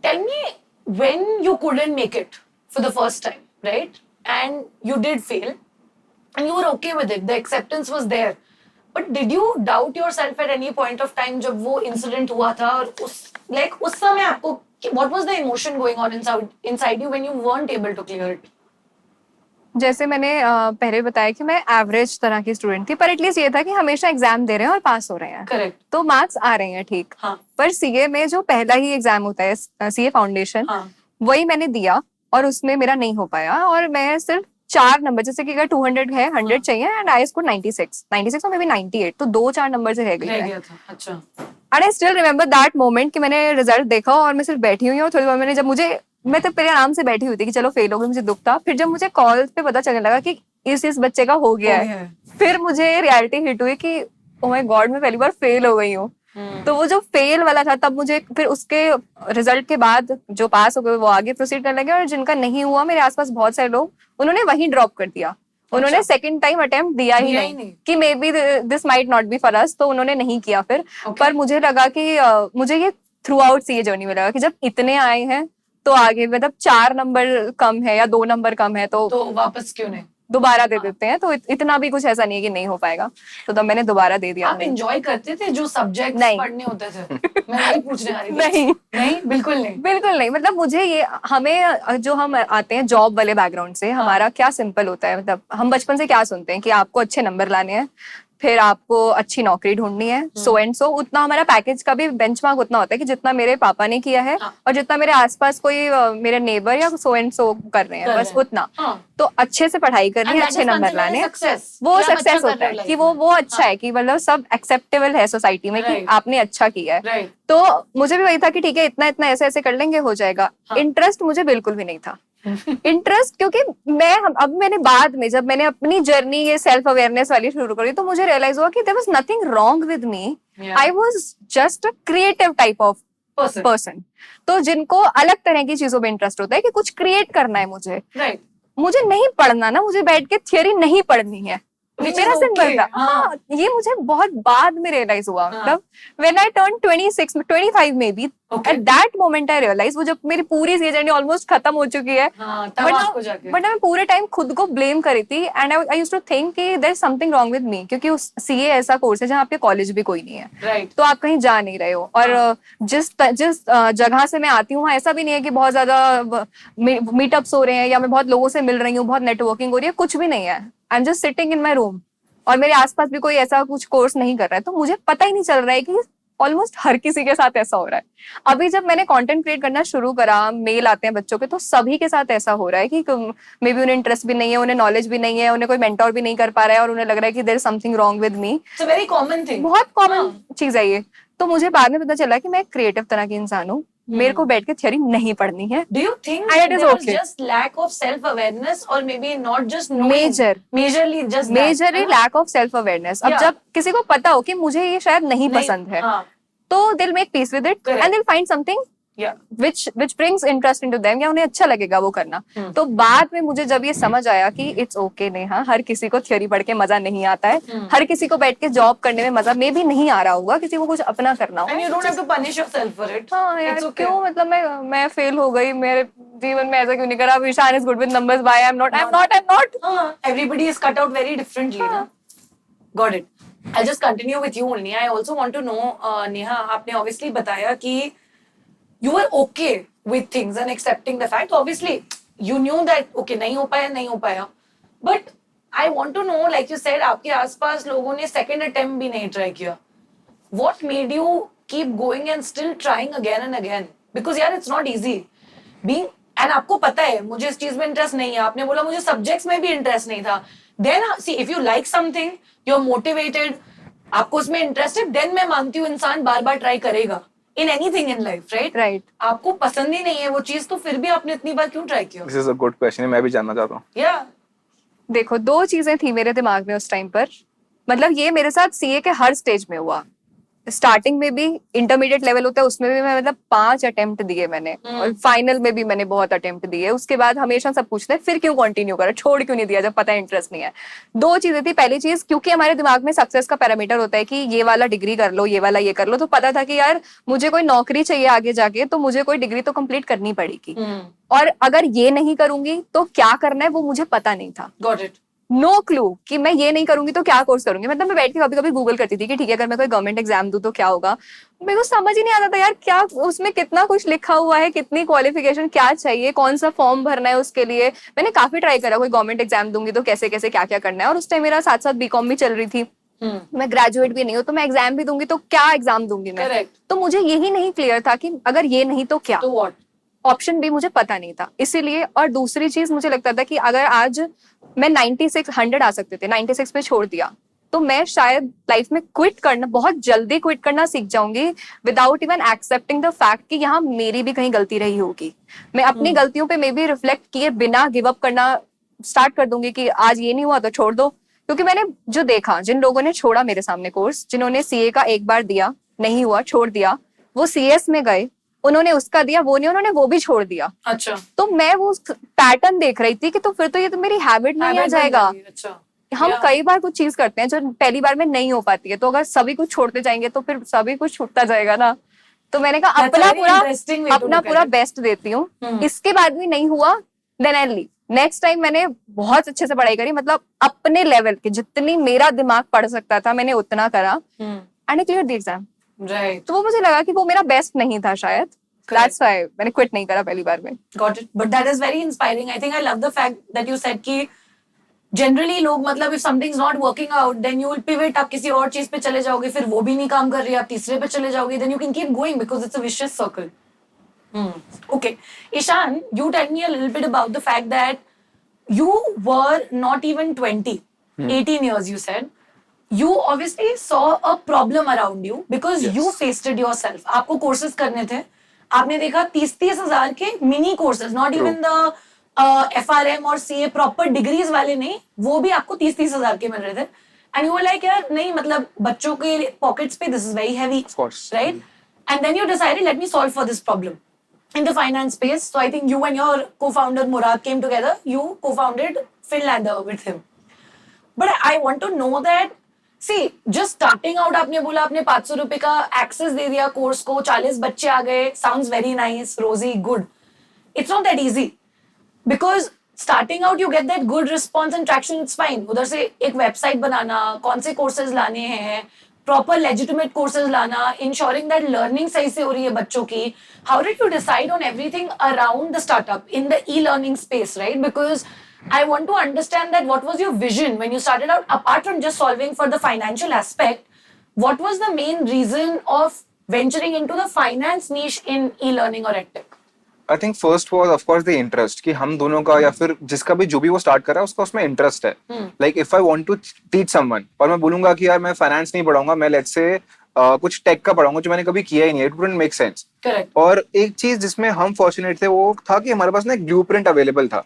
Tell me, when you couldn't make it for the first time, right, and you did fail and you were okay with it, the acceptance was there, but did you doubt yourself at any point of time जब वो incident हुआ था? और उस समय आपको what was the emotion going on inside you when you weren't able to clear it? जैसे मैंने पहले बताया कि मैं एवरेज तरह की स्टूडेंट थी, पर एटलीस्ट ये था कि हमेशा एग्जाम दे रहे हैं और पास हो रहे हैं. करेक्ट. तो मार्क्स आ रहे हैं, ठीक. हाँ. पर सीए में जो पहला ही एग्जाम होता है, सीए फाउंडेशन, वही मैंने दिया और उसमें मेरा नहीं हो पाया. और मैं सिर्फ 4 नंबर, जैसे कि अगर 200 है, 100 चाहिए, एंड आई स्कोर 96 और मे बी 98, तो 2-4 नंबर से रह गया था. अच्छा. And I still remember that moment कि मैंने रिजल्ट देखा और मैं सिर्फ बैठी हुई हूँ. थोड़ी देर मैंने, जब मैं तो पहले आराम से बैठी हुई थी कि चलो फेल हो गई, मुझे दुख था. फिर जब मुझे कॉल पे पता चलने लगा कि इस बच्चे का हो गया है, फिर मुझे रियलिटी हिट हुई कि ओ माय गॉड, मैं पहली बार फेल हो गई हूँ. तो वो जो फेल वाला था, तब मुझे फिर उसके रिजल्ट के बाद जो पास हो गए वो आगे प्रोसीड करने लगे, और जिनका नहीं हुआ, मेरे आसपास बहुत सारे लोग, उन्होंने वहीं ड्रॉप कर दिया. उन्होंने सेकंड टाइम अटेम्प्ट दिया ही नहीं कि may be this might not be for us, तो उन्होंने नहीं किया फिर. पर मुझे लगा कि मुझे ये थ्रू आउट सी ये जर्नी में लगा कि जब इतने आए हैं तो आगे, मतलब 4 नंबर कम है या 2 नंबर कम है तो वापस क्यों नहीं दोबारा दे देते हैं. तो इतना भी कुछ ऐसा नहीं है कि नहीं हो पाएगा. तो तब मैंने दोबारा दे दिया. आप एंजॉय करते थे जो सब्जेक्ट पढ़ने होते थे? मैं वही पूछने आ रही थी. नहीं, बिल्कुल नहीं. मतलब मुझे ये, हमें जो हम आते हैं जॉब वाले बैकग्राउंड से, हमारा क्या सिंपल होता है. मतलब हम बचपन से क्या सुनते हैं कि आपको अच्छे नंबर लाने हैं, फिर आपको अच्छी नौकरी ढूंढनी है, सो एंड सो. उतना हमारा पैकेज का भी बेंचमार्क उतना होता है कि जितना मेरे पापा ने किया है और जितना मेरे आसपास कोई मेरे नेबर या सो एंड सो कर रहे हैं, बस उतना. तो अच्छे से पढ़ाई करनी है, अच्छे नंबर लाने हैं, वो सक्सेस होता है कि वो अच्छा है, कि मतलब सब एक्सेप्टेबल है सोसाइटी में कि आपने अच्छा किया है. तो मुझे भी वही था कि ठीक है, इतना इतना ऐसे ऐसे कर लेंगे, हो जाएगा. इंटरेस्ट मुझे बिल्कुल भी नहीं था. इंटरेस्ट, क्योंकि अब मैंने बाद में, जब मैंने अपनी जर्नी ये सेल्फ अवेयरनेस वाली शुरू करी, तो मुझे रियलाइज हुआ कि there was nothing wrong with me. I was just a creative type of person. तो जिनको अलग तरह की चीजों में इंटरेस्ट होता है कि कुछ क्रिएट करना है मुझे नहीं पढ़ना ना, मुझे बैठ के थियोरी नहीं पढ़नी है, मेरा सिंपल था. हाँ, ये मुझे बहुत बाद में रियलाइज हुआ. मतलब when I turn 26 25 maybe, at that moment I realise, वो जब मेरी पूरी ये जर्नी ऑलमोस्ट खत्म हो चुकी है, बट मैं पूरे टाइम खुद को ब्लेम करी थी. And I used to think कि there is something wrong with me, क्योंकि उस सीए ऐसा कोर्स है जहाँ पे कॉलेज भी कोई नहीं है, तो आप कहीं जा नहीं रहे हो. और जिस जगह से मैं आती हूँ, ऐसा भी नहीं है कि बहुत ज्यादा मीटअप्स हो रहे हैं या मैं बहुत लोगों से मिल रही हूँ, बहुत नेटवर्किंग हो रही है, कुछ भी नहीं है. I am just sitting in my room, और मेरे आसपास भी कोई ऐसा कुछ कोर्स नहीं कर रहा है. तो मुझे पता ही नहीं चल रहा है कि ऑलमोस्ट हर किसी के साथ ऐसा हो रहा है. अभी जब मैंने कंटेंट क्रिएट करना शुरू करा, मेल आते हैं बच्चों के, तो सभी के साथ ऐसा हो रहा है कि मे बी उन्हें इंटरेस्ट भी नहीं है, उन्हें नॉलेज भी नहीं है, उन्हें कोई मेंटोर भी नहीं कर पा रहा है, और उन्हें लग रहा है कि there is something wrong with me. It's a very common thing, बहुत कॉमन चीज है ये. तो मुझे बाद में पता चला कि मैं क्रिएटिव तरह की इंसान हूँ, मेरे को बैठ के थ्योरी नहीं पढ़नी है. Do you think that there was just lack of self awareness, or maybe not just knowing? Majorly lack of self awareness. अब जब किसी को पता हो कि मुझे ये शायद नहीं पसंद है, तो they'll make peace with it and they'll find something which brings interest into them, या उन्हें अच्छा लगेगा वो करना. तो बाद में मुझे जब ये समझ आया कि इट्स ओके नेहा, हर किसी को थ्योरी पढ़ के मजा नहीं आता है, हर किसी को बैठ के जॉब करने में मजा में भी नहीं आ रहा होगा, किसी को कुछ अपना करना होगा. And you don't have to punish yourself for it. हाँ यार, क्यों, मतलब मैं फेल हो गई, मेरे जीवन में ऐसा क्यों नहीं करा. Ishan is good with numbers, why I am not. Everybody is cut out very differently. Got it. I'll just continue with you only. I also want to know, Neha, आपने obviously बताया कि you were okay with things and accepting the fact. Obviously, you knew that okay नहीं हो पाया. But I want to know, like you said, आपके आसपास लोगों ने second attempt भी नहीं try किया. What made you keep going and still trying again and again? Because यार it's not easy. Being and आपको पता है मुझे इस चीज में इंटरेस्ट नहीं है. आपने बोला मुझे सब्जेक्ट्स में भी इंटरेस्ट नहीं था. Then see if you like something, you're motivated, आपको उसमें इंटरेस्ट है, then मैं मानती हूँ इंसान बार बार ट्राई करेगा. In anything in life, right? Right. आपको पसंद ही नहीं है वो चीज तो फिर भी आपने इतनी बार क्यों ट्राई किया? This is a good question, मैं भी जानना चाहता हूँ. Yeah. देखो 2 चीजें थी मेरे दिमाग में उस टाइम पर. मतलब ये मेरे साथ सीए के हर स्टेज में हुआ. स्टार्टिंग में भी, इंटरमीडिएट लेवल होता है उसमें भी मैं मतलब 5 अटेम्प्ट दिए मैंने, और फाइनल में भी मैंने बहुत अटेम्प्ट दिए. उसके बाद हमेशा सब पूछते हैं फिर क्यों कंटिन्यू करा, छोड़ क्यों नहीं दिया जब पता है इंटरेस्ट नहीं है. 2 चीजें थी. पहली चीज, क्योंकि हमारे दिमाग में सक्सेस का पैरामीटर होता है कि ये वाला डिग्री कर लो, ये वाला ये कर लो, तो पता था कि यार मुझे कोई नौकरी चाहिए आगे जाके, तो मुझे कोई डिग्री तो कंप्लीट करनी पड़ेगी. और अगर ये नहीं करूंगी तो क्या करना है वो मुझे पता नहीं था. Got it. नो क्लू कि मैं ये नहीं करूंगी तो क्या कोर्स करूंगी. मतलब मैं बैठ के कभी कभी गूगल करती थी कि ठीक है अगर मैं कोई गवर्नमेंट एग्जाम दूं तो क्या होगा. मेरे को समझ ही नहीं आता था यार क्या उसमें कितना कुछ लिखा हुआ है, कितनी क्वालिफिकेशन क्या चाहिए, कौन सा फॉर्म भरना है उसके लिए. मैंने काफी ट्राई करा कोई गवर्नमेंट एग्जाम दूंगी तो कैसे कैसे क्या क्या करना है. और उस टाइम मेरा साथ साथ बीकॉम भी चल रही थी. मैं ग्रेजुएट भी नहीं हूँ तो मैं एग्जाम भी दूंगी तो क्या एग्जाम दूंगी मैं. Correct. तो मुझे यही नहीं क्लियर था कि अगर ये नहीं तो क्या. तो what? ऑप्शन भी मुझे पता नहीं था इसीलिए. और दूसरी चीज मुझे लगता था कि अगर आज मैं 96 100 आ सकते थे, 96 पे छोड़ दिया तो मैं शायद लाइफ में क्विट करना, बहुत जल्दी क्विट करना सीख जाऊंगी without even accepting the fact कि यहाँ मेरी भी कहीं गलती रही होगी. मैं अपनी गलतियों पे मे बी रिफ्लेक्ट किए बिना गिव अप करना स्टार्ट कर दूंगी कि आज ये नहीं हुआ तो छोड़ दो. क्योंकि मैंने जो देखा, जिन लोगों ने छोड़ा मेरे सामने कोर्स, जिन्होंने सीए का एक बार दिया नहीं हुआ छोड़ दिया, वो सीएस में गए, उन्होंने उसका दिया वो नहीं, उन्होंने वो भी छोड़ दिया. अच्छा. तो मैं वो पैटर्न देख रही थी कि तो फिर तो ये तो मेरी हैबिट नहीं आ जाएगा. अच्छा. हम Yeah. कई बार कुछ चीज करते हैं जो पहली बार में नहीं हो पाती है, तो अगर सभी कुछ छोड़ते जाएंगे तो फिर सभी कुछ छूटता जाएगा ना. तो मैंने कहा That's a very interesting way to अपना look at पूरा it. बेस्ट देती हूँ. इसके बाद भी नहीं हुआ then I leave. Next time मैंने बहुत अच्छे से पढ़ाई करी, मतलब अपने लेवल के जितनी मेरा दिमाग पढ़ सकता था मैंने उतना करा and I clear the exam. Right. तो वो मुझे लगा कि वो मेरा बेस्ट नहीं था शायद. That's why मैंने क्विट नहीं करा पहली बार में. Got it. But that is very inspiring. I think I love the fact that you said कि generally लोग मतलब if something's not working out, then you will pivot. आप किसी और चीज पे चले जाओगे, फिर वो भी नहीं काम कर रही, आप तीसरे पे चले जाओगे. Then you can keep going because it's a vicious circle. Okay. Ishan, you tell me a little bit about the fact that you were not even 20, 18 years you said. You obviously saw a problem around you because Yes. you faced it yourself. आपको courses करने थे. आपने देखा 30 हजार के mini courses, not even the FRM और CA proper degrees वाले नहीं, वो भी आपको 30 हजार के मिल रहे थे. And you were like यार नहीं मतलब बच्चों के pockets पे this is very heavy. Of course. Right? And then you decided let me solve for this problem. In the finance space, so I think you and your co-founder Murad came together. You co-founded Finlander with him. But I want to know that, see, just starting out, आपने बोला आपने 500 रुपए का access दे दिया course को, 40 बच्चे आ गए, sounds very nice, rosy, good. It's not that easy because starting out you get that good response and traction, it's fine. उधर से एक website बनाना, कौन से courses लाने हैं, proper legitimate courses लाना, ensuring that learning सही से हो रही है बच्चों की. How did you decide on everything around the startup in the e-learning space, right? Because I want to understand that what was your vision when you started out, apart from just solving for the financial aspect, what was the main reason of venturing into the finance niche in e-learning or edtech? I think first was of course the interest कि हम दोनों का या फिर जिसका भी जो भी वो स्टार्ट कर रहा है उसका उसमें इंटरेस्ट है. Like if I want to teach someone और मैं बोलूंगा कि यार मैं फाइनेंस नहीं पढ़ाऊंगा, मैं लेट्स से कुछ टेक का पढ़ाऊंगा जो मैंने कभी किया ही नहीं, it wouldn't make sense. Correct. और एक चीज जिसमें हम फॉर्चुनेट थे वो था कि हमारे पास ना एक ब्लूप्रिंट अवेलेबल था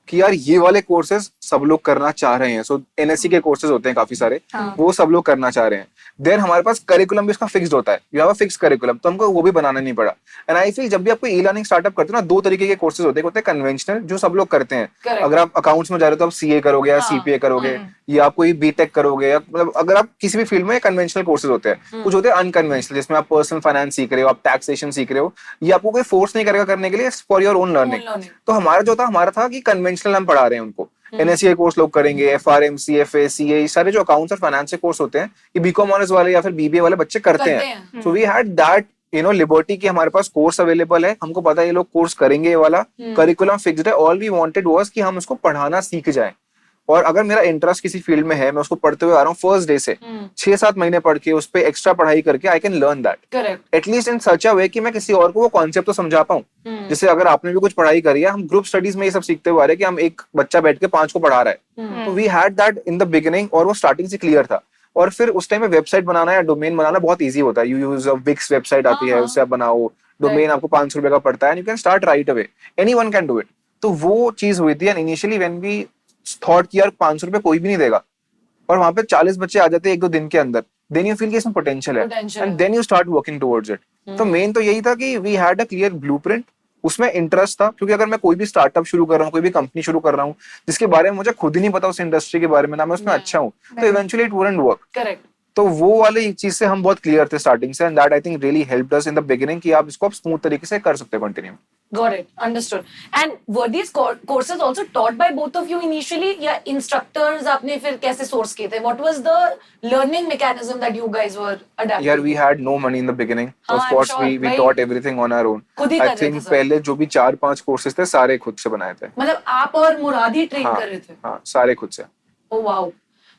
कि यार ये वाले कोर्सेज सब लोग करना चाह रहे हैं. सो एनएससी के कोर्सेज होते हैं काफी सारे, वो सब लोग करना चाह रहे हैं. देन हमारे पास करिकुलम भी उसका फिक्स्ड होता है, you have a fixed curriculum, तो हमको वो भी बनाना नहीं पड़ा. एंड आई फील जब भी आपको ई लर्निंग स्टार्टअप करते हो ना, 2 तरीके के कोर्सेज होते हैं कन्वेंशनल जो सब लोग करते हैं. Correct. अगर आप अकाउंट्स में जा रहे हो तो आप सीए करोगे या सीपीए करोगे या आप कोई बीटेक करोगे, या मतलब अगर आप किसी भी फील्ड में कन्वेंशनल कोर्सेज होते हैं. कुछ होते हैं अनकन्वेंशनल जिसमें आप पर्सनल फाइनेंस सीख रहे हो, आप टैक्सेशन सीख रहे हो, ये आपको कोई फोर्स नहीं करेगा करने के लिए, फॉर योर ओन लर्निंग. तो हमारा था कि कन्वेंशनल हम पढ़ा रहे हैं उनको. एनएससी कोर्स लोग करेंगे, एफआरएम, सीएफए, सीए, सारे जो अकाउंट्स और फाइनेंस के कोर्स होते हैं ये बीकॉम ऑनर्स वाले या फिर बीबीए वाले बच्चे करते हैं. So we had that liberty कि हमारे पास कोर्स अवेलेबल है, हमको पता है ये लोग कोर्स करेंगे, ये वाला करिकुलम फिक्स्ड है. ऑल वी वांटेड वाज कि हम उसको पढ़ाना सीख जाएं. और अगर मेरा इंटरेस्ट किसी फील्ड में है, मैं उसको पढ़ते हुए आ रहा हूँ फर्स्ट डे से, 6-7 महीने पढ़ के उस पर एक्स्ट्रा पढ़ाई करके I can learn that correct at least in such a way कि मैं किसी और को वो कॉन्सेप्ट तो समझा पाऊँ। जैसे अगर आपने भी कुछ पढ़ाई करी है, हम ग्रुप स्टडीज में ये सब सीखते हुए आ रहे हैं कि हम एक बच्चा बैठ के 5 को पढ़ा रहा है, तो we had that in the beginning और वो स्टार्टिंग से क्लियर था। और फिर उस टाइम में वेबसाइट बनाना या डोमेन बनाना बहुत ईजी होता है। यू यूज विक्स वेबसाइट आती है, उससे आप बनाओ, डोमेन आपको 500 रुपए का पड़ता है, and you can start right away, anyone can do it. तो वो चीज हुई थी, and initially when we thought कि यार 500 रुपए कोई भी नहीं देगा, और वहां पे 40 बच्चे आ जाते हैं 1-2 दिन के अंदर, देन यू फील कि इसमें पोटेंशियल है, and then you start working towards it. तो मेन तो यही था कि we had a clear blueprint, उसमें इंटरेस्ट था, क्योंकि अगर मैं कोई भी स्टार्टअप शुरू कर रहा हूँ, कोई भी कंपनी शुरू कर रहा हूँ जिसके बारे में मुझे खुद ही नहीं पता उस इंडस्ट्री के बारे में, ना मैं उसमें अच्छा हूँ, तो eventually it wouldn't work. Correct तो वो वाली चीज से हम बहुत क्लियर थे स्टार्टिंग से, and that I think really helped us in the beginning कि आप इसको स्मूथ तरीके से कर सकते हैं continue. Got it. Understood. And were these courses also taught by both of you initially? या instructors आपने फिर कैसे source किए थे? What was the learning mechanism that you guys were adapting? यार we had no money in the beginning. हाँ, Of I'm course sure, we भाई। taught everything on our own. खुद ही I कर रहे think थे सब। पहले जो भी 4-5 कोर्सेज थे सारे खुद से बनाए थे। मतलब आप और मुराद ही ट्रेन हाँ, कर रहे थे? हाँ, सारे खुद से। Oh wow.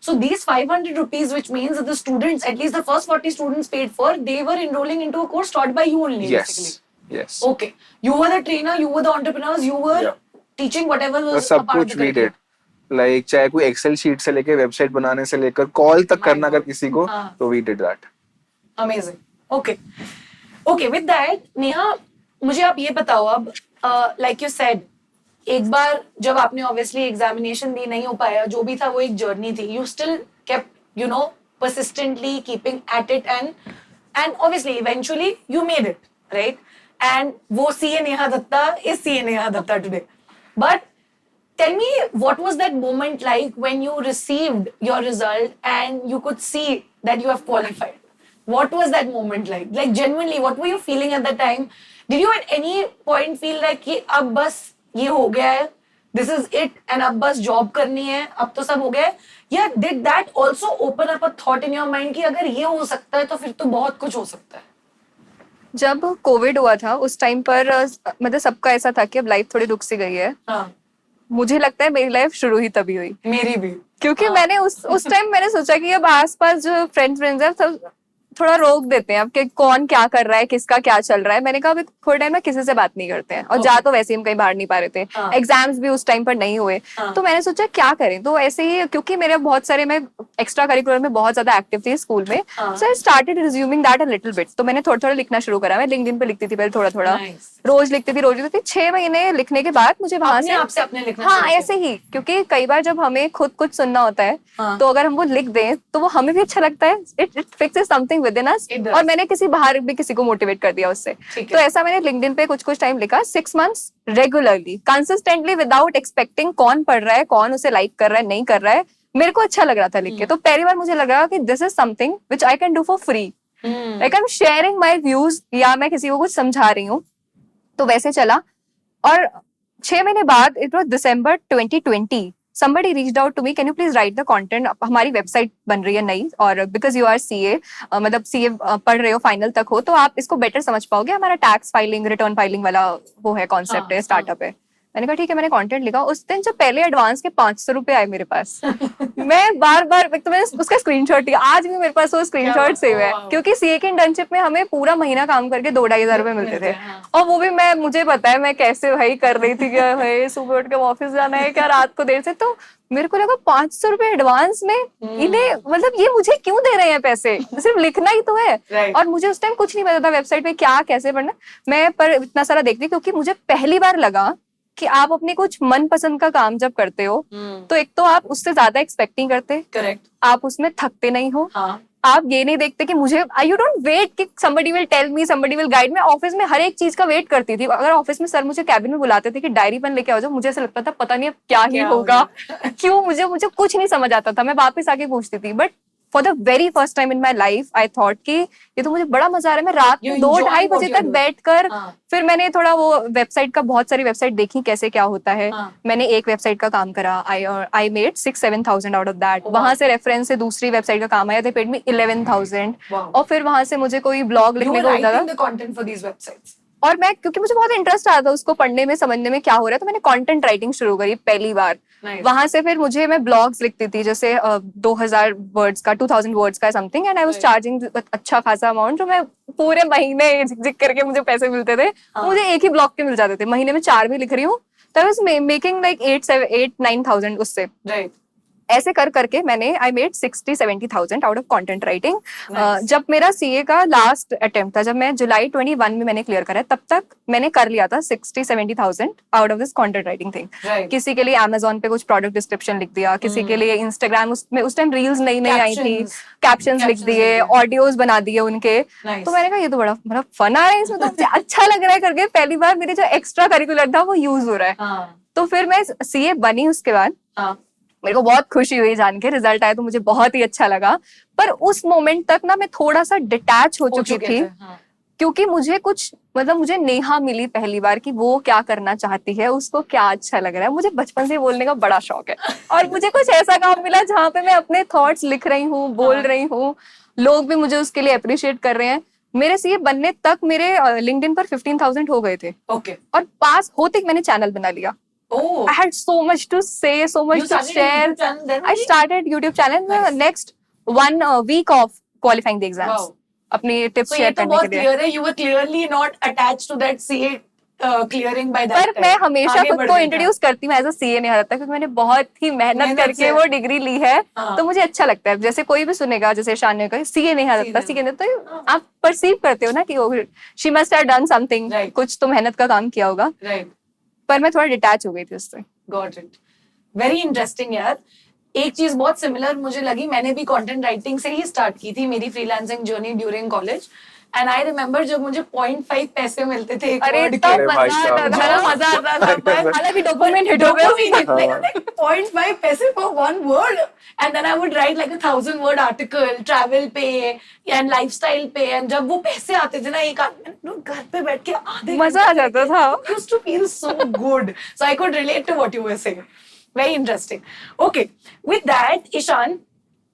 So these 500 rupees, which means that the students, at least the first 40 students paid for, they were enrolling into a course taught by you only, basically. Yes, yes. Okay. You were the trainer, you were the entrepreneurs, you were Yeah. teaching whatever तो was a सब part of कुछ the we curriculum. did. Like चाहे कोई Excel sheet से लेके website बनाने से लेकर कॉल तक My करना अगर God. किसी को, हाँ. तो we did that. Amazing. Okay. Okay, with that, Neha, मुझे आप ये बताओ अब, like you said, एक बार जब आपने obviously एग्जामिनेशन दी, नहीं हो पाया, जो भी था वो एक जर्नी थी. You still kept, you know, persistently keeping at it, and obviously eventually you made it, right? And वो CA Neha Dutta is CA Neha Dutta today. But tell me, what was that moment like when you received your result and you could see that you have qualified? What was that moment like? Like genuinely, what were you feeling at that time? Did you at any point feel like कि अब बस ये हो गया है, this is it, and अब बस job करनी है, अब तो सब हो गया है? या did that also open up a thought in your mind कि अगर ये हो सकता है तो फिर तो बहुत कुछ हो सकता है? जब कोविड हुआ था उस टाइम पर मतलब सबका ऐसा था कि अब लाइफ थोड़ी रुक सी गई है। हाँ, मुझे लगता है मेरी लाइफ शुरू ही तभी हुई, मेरी भी। क्योंकि हाँ। मैंने उस टाइम मैंने सोचा कि अब आसपास जो फ्रेंड्स है सब थोड़ा रोक देते हैं अब कि कौन क्या कर रहा है, किसका क्या चल रहा है। मैंने कहा अभी थोड़े टाइम में किसी से बात नहीं करते हैं, और जा तो वैसे ही हम कहीं बाहर नहीं पा रहे थे, हाँ। एग्जाम्स भी उस टाइम पर नहीं हुए। हाँ। तो मैंने सोचा क्या करें, तो ऐसे ही क्योंकि मेरे बहुत सारे, मैं एक्स्ट्रा करिकुलर में बहुत ज्यादा एक्टिव थी स्कूल में, हाँ। So I started resuming that a little bit. तो मैंने थोड़ा थोड़ा लिखना शुरू करा। मैं लिंक्डइन पे लिखती थी पहले थोड़ा थोड़ा, Nice. रोज लिखती थी। 6 महीने लिखने के बाद मुझे वहां अपने से आप से अपने लिखना हाँ शुरू किया। ऐसे ही, क्योंकि कई बार जब हमें खुद कुछ सुनना होता है हाँ। तो अगर हम वो लिख दें तो वो हमें भी अच्छा लगता है। It fixes something with in us. It does. और मैंने किसी बाहर भी किसी को मोटिवेट कर दिया उससे। ठीक तो है। ऐसा मैंने लिंक्डइन पे कुछ टाइम लिखा, 6 months regularly, consistently, without expecting कौन पढ़ रहा है, कौन उसे लाइक कर रहा है, नहीं कर रहा है। मेरे को अच्छा लग रहा था लिख के। तो पहली बार मुझे लगा कि this is something which I can do for free, like I am sharing my views, या मैं किसी को कुछ समझा रही हूँ। तो वैसे चला, और 6 महीने बाद it was December 2020, somebody reached out to me, can you please write the content? हमारी वेबसाइट बन रही है नई, और बिकॉज यू आर CA, मतलब CA पढ़ रहे हो, फाइनल तक हो, तो आप इसको बेटर समझ पाओगे। हमारा टैक्स फाइलिंग, रिटर्न फाइलिंग वाला वो है, कॉन्सेप्ट है, स्टार्टअप है। मैंने कहा ठीक है, मैंने कंटेंट लिखा। उस दिन जब पहले एडवांस के 500 रुपए आए मेरे पास, मैं बार तो मैंने उसका स्क्रीनशॉट लिया। आज भी मेरे पास वो स्क्रीनशॉट सेव है, क्योंकि CA की इंटर्नशिप में हमें पूरा महीना काम करके 2-2.5 हजार रुपए मिलते थे। और वो भी मुझे पता है मैं कैसे भाई कर रही थी, क्या भाई सुबह उठ के ऑफिस जाना है, क्या रात को देर से। तो मेरे को लगा 500 रुपए एडवांस में इन्हें, मतलब ये मुझे क्यों दे रहे हैं पैसे, सिर्फ लिखना ही तो है। Right. और मुझे उस टाइम कुछ नहीं पता था वेबसाइट पे क्या कैसे पढ़ना। मैं पर इतना सारा देखती, क्योंकि मुझे पहली बार लगा कि आप अपने कुछ मन पसंद का काम जब करते हो तो एक तो आप उससे ज्यादा एक्सपेक्टिंग करते, करेक्ट। आप उसमें थकते नहीं हो। हाँ, आप ये नहीं देखते कि मुझे, यू डोंट वेट कि somebody will tell me, somebody will guide। मैं ऑफिस में हर एक चीज का वेट करती थी। अगर ऑफिस में सर मुझे कैबिन में बुलाते थे कि डायरी पेन लेके आओ जाओ, मुझे ऐसा लगता था पता नहीं अब क्या ही होगा, क्यों, मुझे कुछ नहीं समझ आता था। मैं वापस आके पूछती थी। But for the very first time in my life I thought कि ये तो मुझे बड़ा मजा आ रहा है। मैं रात You में enjoy 2-2.5 what बजे you're तक doing. बैठकर हाँ. फिर मैंने थोड़ा वो वेबसाइट का, बहुत सारी वेबसाइट देखी कैसे क्या होता है। हाँ. मैंने एक वेबसाइट का काम करा, I made 6-7,000 out of that. Oh, वहां wow. से रेफरेंस से दूसरी वेबसाइट का काम आया, दे पेड मी 11,000। Wow. और फिर वहां से मुझे कोई ब्लॉग You लिखने were को होता था। writing the content for these websites. और मैं, क्योंकि मुझे बहुत इंटरेस्ट आता था उसको पढ़ने में, समझने में क्या हो रहा है, तो मैंने कंटेंट राइटिंग शुरू करी पहली बार। वहां से फिर मैं ब्लॉग्स लिखती थी, जैसे 2000 वर्ड्स का, 2000 वर्ड्स का something, and I was charging अच्छा खासा अमाउंट, जो मैं पूरे महीने झिक करके मुझे पैसे मिलते थे। मुझे एक ही ब्लॉग के मिल जाते थे, महीने में 4 भी लिख रही हूँ, तो आई वाज मेकिंग लाइक 8-9,000 उससे। ऐसे कर करके मैंने I made 60-70,000 out of content writing. जब मेरा सीए का लास्ट अटेम्प्ट था, जब मैं जुलाई 21 में मैंने क्लियर करा, तब तक मैंने कर लिया था 60-70,000 out of this content writing thing. किसी के लिए Amazon पे कुछ प्रोडक्ट डिस्क्रिप्शन लिख दिया, किसी के लिए इंस्टाग्राम, उसमें उस टाइम रील्स नई नई आई थी, कैप्शंस लिख दिए, ऑडियोज बना दिए उनके। तो मैंने कहा ये तो बड़ा फन आ रहा है इसमें, तो मुझे अच्छा लग रहा है करके पहली बार मेरे जो एक्स्ट्रा करिकुलर था वो यूज हो रहा है। तो फिर मैं सीए बनी, उसके बाद मेरे को बहुत खुशी हुई जान के, रिजल्ट आया तो मुझे बहुत ही अच्छा लगा। पर उस मोमेंट तक ना मैं थोड़ा सा डिटैच हो चुकी थी, क्योंकि मुझे कुछ, मतलब मुझे नेहा मिली पहली बार कि वो क्या करना चाहती है, उसको क्या अच्छा लग रहा है। मुझे बचपन से बोलने का बड़ा शौक है, और मुझे कुछ ऐसा काम मिला जहाँ पे मैं अपने थॉट्स लिख रही हूँ, बोल रही हूँ, लोग भी मुझे उसके लिए अप्रिशिएट कर रहे हैं। मेरे सीए बनने तक मेरे लिंक्डइन पर 15,000 हो गए थे। और पास होते ही मैंने चैनल बना लिया। I had so much to say, so much to share. I started YouTube channel next 1 week of qualifying the exams. Wow. अपनी tips So share ये तो करने बहुत के लिए। clear है, you were clearly not attached to that CA clearing by that पर time. मैं हमेशा आगे खुद बढ़ को गई इंट्रोड्यूस करती हूँ एज अ सीए नहीं रहता, क्योंकि मैंने बहुत ही मेहनत करके से। वो डिग्री ली है। हाँ। तो मुझे अच्छा लगता है, जैसे कोई भी सुनेगा, जैसे शान ने कहा सीए नहीं रहता, सीए नहीं, तो आप परसीव करते हो ना कि she must have done something, कुछ तो मेहनत का काम किया होगा। पर मैं थोड़ा डिटैच हो गई थी उससे। Got it. Very interesting यार। एक चीज बहुत सिमिलर मुझे लगी, मैंने भी कंटेंट राइटिंग से ही स्टार्ट की थी मेरी freelancing journey during college. And I remember जब मुझे 0.5 पैसे मिलते थे एक वर्ड के, मजा आता था। पर हालांकि डोपामिन हिट हो गया, 0.5 पैसे for one word, and then I would write like 1,000 word article travel पे and lifestyle पे, and जब वो पैसे आते थे ना एक आदमी घर पे बैठ के आधे मजा आ जाता था। used to feel so good. So I could relate to what you were saying. Very interesting. Okay, with that, Ishan,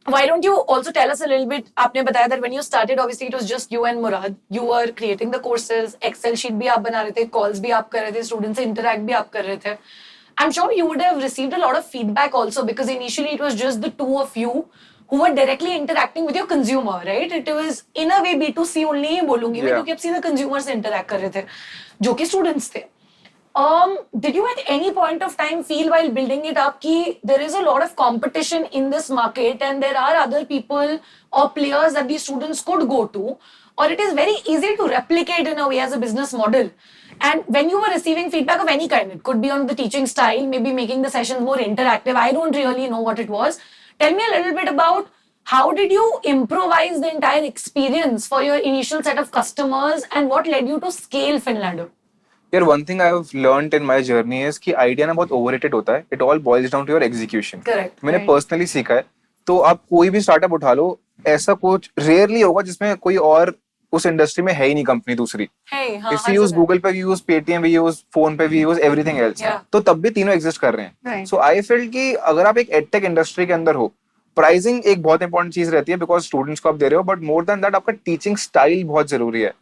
why don't you also tell us a little bit? आपने बताया that when you started, obviously it was just you and Murad. You were creating the courses, Excel sheet भी आप बना रहे थे, calls भी आप कर रहे थे, students से interact भी आप कर रहे थे. I'm sure you would have received a lot of feedback also, because initially it was just the two of you who were directly interacting with your consumer, right? It was in a way B2C only ही बोलूंगी मैं, क्योंकि आप सीधा consumer से interact कर रहे थे, जो कि students थे. Did you at any point of time feel while building it up कि there is a lot of competition in this market and there are other people or players that these students could go to, or it is very easy to replicate in a way as a business model? And when you were receiving feedback of any kind, it could be on the teaching style, maybe making the sessions more interactive, I don't really know what it was. Tell me a little bit about how did you improvise the entire experience for your initial set of customers, and what led you to scale Finlando? यार one thing I have learned in my journey is कि idea ना बहुत overrated होता है। It all boils down to your execution. Correct. मैंने personally सीखा है। तो आप कोई भी स्टार्टअप उठा लो, ऐसा कुछ रेयरली होगा जिसमें कोई और उस इंडस्ट्री में है ही नहीं कंपनी दूसरी। If we use Google Pay, we use Paytm, we use PhonePe, we use everything else, तो तब भी तीनों एग्जिस्ट कर रहे हैं। सो आई फील्ड कि अगर आप एक एडटेक इंडस्ट्री के अंदर हो, प्राइसिंग एक बहुत इंपॉर्टेंट चीज रहती है बिकॉज स्टूडेंट्स को आप दे रहे हो, बट मोर देन दैट आपका टीचिंग स्टाइल बहुत जरूरी है।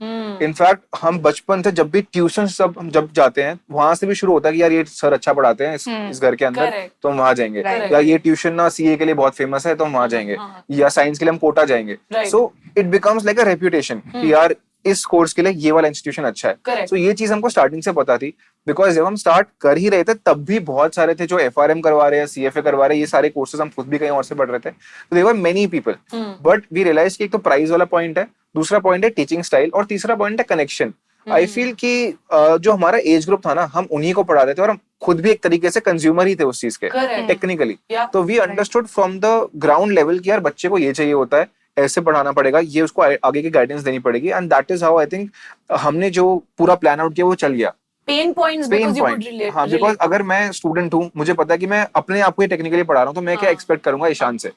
इनफैक्ट हम बचपन से जब भी ट्यूशन जब जाते हैं, वहां से भी शुरू होता है कि यार ये सर अच्छा पढ़ाते हैं इस घर के अंदर, तो हम वहां जाएंगे, या ये ट्यूशन ना सीए के लिए बहुत फेमस है तो हम वहां जाएंगे, या साइंस के लिए हम कोटा जाएंगे। So it becomes like a reputation कि यार इस कोर्स के लिए ये वाला इंस्टीट्यूशन अच्छा है। सो ये चीज हमको स्टार्टिंग से पता थी, बिकॉज जब हम स्टार्ट कर ही रहे थे तब भी बहुत सारे थे जो एफआरएम करवा रहे हैं, सीएफए करवा रहे हैं, ये सारे कोर्सेज हम खुद भी कहीं और से पढ़ रहे थे। तो there were many people, but we realise कि एक तो प्राइस वाला पॉइंट है, दूसरा पॉइंट है टीचिंग स्टाइल, और तीसरा पॉइंट है कनेक्शन। आई फील कि जो हमारा एज ग्रुप था ना, हम उन्हीं को पढ़ा रहे थे, और हम खुद भी एक तरीके से कंज्यूमर ही थे उस चीज के टेक्निकली। तो we understood from the ground level कि यार बच्चे को ये चाहिए होता है, ऐसे पढ़ाना पड़ेगा, ये उसको आगे की गाइडेंस देनी पड़ेगी, and that is how I think हमने जो पूरा प्लान आउट किया वो चल गया। Pen points because you could relate. हाँ, बिकॉज़ अगर मैं स्टूडेंट हूँ, मुझे पता है कि मैं अपने आप को टेक्निकली पढ़ा रहा हूँ, तो मैं क्या एक्सपेक्ट करूंगा ईशान से।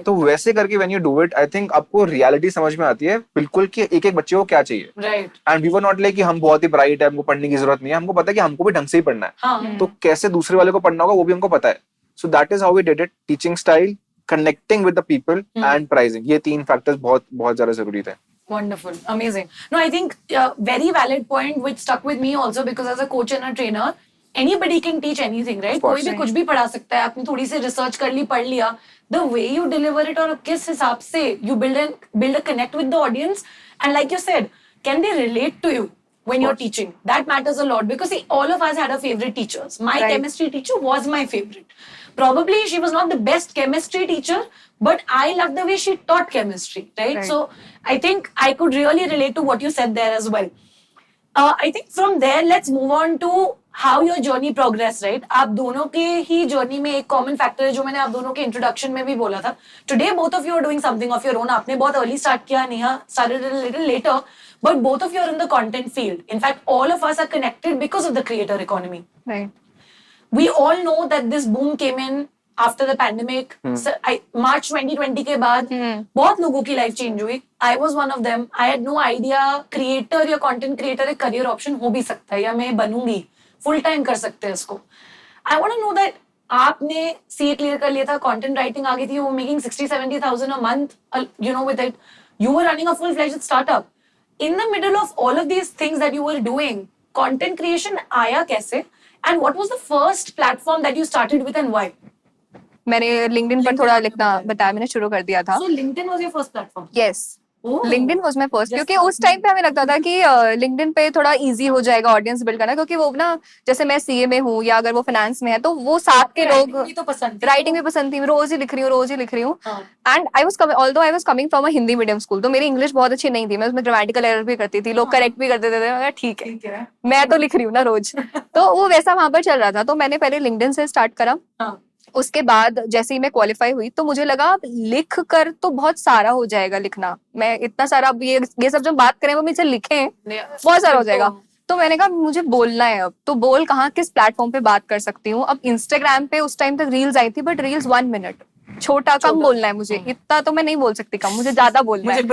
तो वैसे करके when you do it, I think आपको रियलिटी समझ में आती है बिल्कुल कि एक एक बच्चे को क्या चाहिए। Right. And we were not like कि हम बहुत ही ब्राइट है, हमको पढ़ने की जरूरत नहीं है, हमको पता है कि हमको भी ढंग से ही पढ़ना है। तो कैसे दूसरे वाले को पढ़ना होगा वो भी हमको पता है। So that is how we did it. Teaching style, connecting with the people and pricing, ये तीन फैक्टर्स बहुत बहुत ज्यादा जरूरी थे। Wonderful, amazing. No, I think very valid point which stuck with me also because as a coach and a trainer, anybody can teach anything, right? course. कोई भी कुछ भी पढ़ा सकता है. आपने थोड़ी सी रिसर्च कर ली, पढ़ लिया. The way you deliver it और किस हिसाब से you build a connect with the audience, and like you said, can they relate to you when you're teaching? That matters a lot because see, all of us had our favorite teachers. My Right. chemistry teacher was my favorite. Probably she was not the best chemistry teacher, but I loved the way she taught chemistry, right? Right. So I think I could really relate to what you said there as well. I think from there, let's move on to how your journey progressed, right? आप दोनों के ही journey में एक common factor है जो मैंने आप दोनों के introduction में भी बोला था. Today, both of you are doing something of your own. आपने बहुत early start किया, Neha started a little later, but both of you are in the content field. In fact, all of us are connected because of the creator economy. Right. We all know that this boom came in after the pandemic. March 2020 के बाद बहुत लोगों की life change हुई. I was one of them. I had no idea creator या content creator एक career option हो भी सकता है या मैं बनूंगी full time कर सकते हैं इसको. I want to know that आपने CA clear कर लिया था, content writing आ गई थी, वो making 60-70,000 a month, you know, with it. You were running a full-fledged startup. In the middle of all of these things that you were doing, content creation आया कैसे? And what was the first platform that you started with and why? मैंने LinkedIn पर थोड़ा लिखना बताया, मैंने शुरू कर दिया था. So LinkedIn was your first platform. Yes. Oh. LinkedIn was my first, Just क्योंकि उस टाइम पे हमें लगता था कि LinkedIn पे थोड़ा इजी हो जाएगा ऑडियंस बिल्ड करना, क्योंकि वो ना जैसे मैं CA में हूँ या अगर वो फाइनेंस में है तो वो साथ के लोग Writing भी तो पसंद थी. राइटिंग भी पसंद थी, रोज ही लिख रही हूँ. And I was coming from a Hindi medium school, तो मेरी इंग्लिश बहुत अच्छी नहीं थी, मैं उसमें ग्रामेटिकल एरर भी करती थी, लोग करेक्ट भी करते थे. मैं कहा, ठीक है ठीक है. मैं तो लिख रही हूँ ना रोज. तो वो वैसा वहां पर चल रहा था. तो मैंने पहले LinkedIn से स्टार्ट करा. हाँ. उसके बाद जैसे ही मैं क्वालिफाई हुई तो मुझे लगा लिख कर तो बहुत सारा हो जाएगा लिखना, मैं इतना सारा अब ये सब जो बात करें वो मुझे लिखें बहुत सारा हो जाएगा. तो मैंने कहा मुझे बोलना है अब, तो बोल कहाँ, किस प्लेटफॉर्म पे बात कर सकती हूँ. अब इंस्टाग्राम पे उस टाइम तक रील्स आई थी, बट रील्स 1 मिनट, छोटा कम बोलना है मुझे, इतना तो मैं नहीं बोल सकती कम, मुझे ज्यादा बोलना है,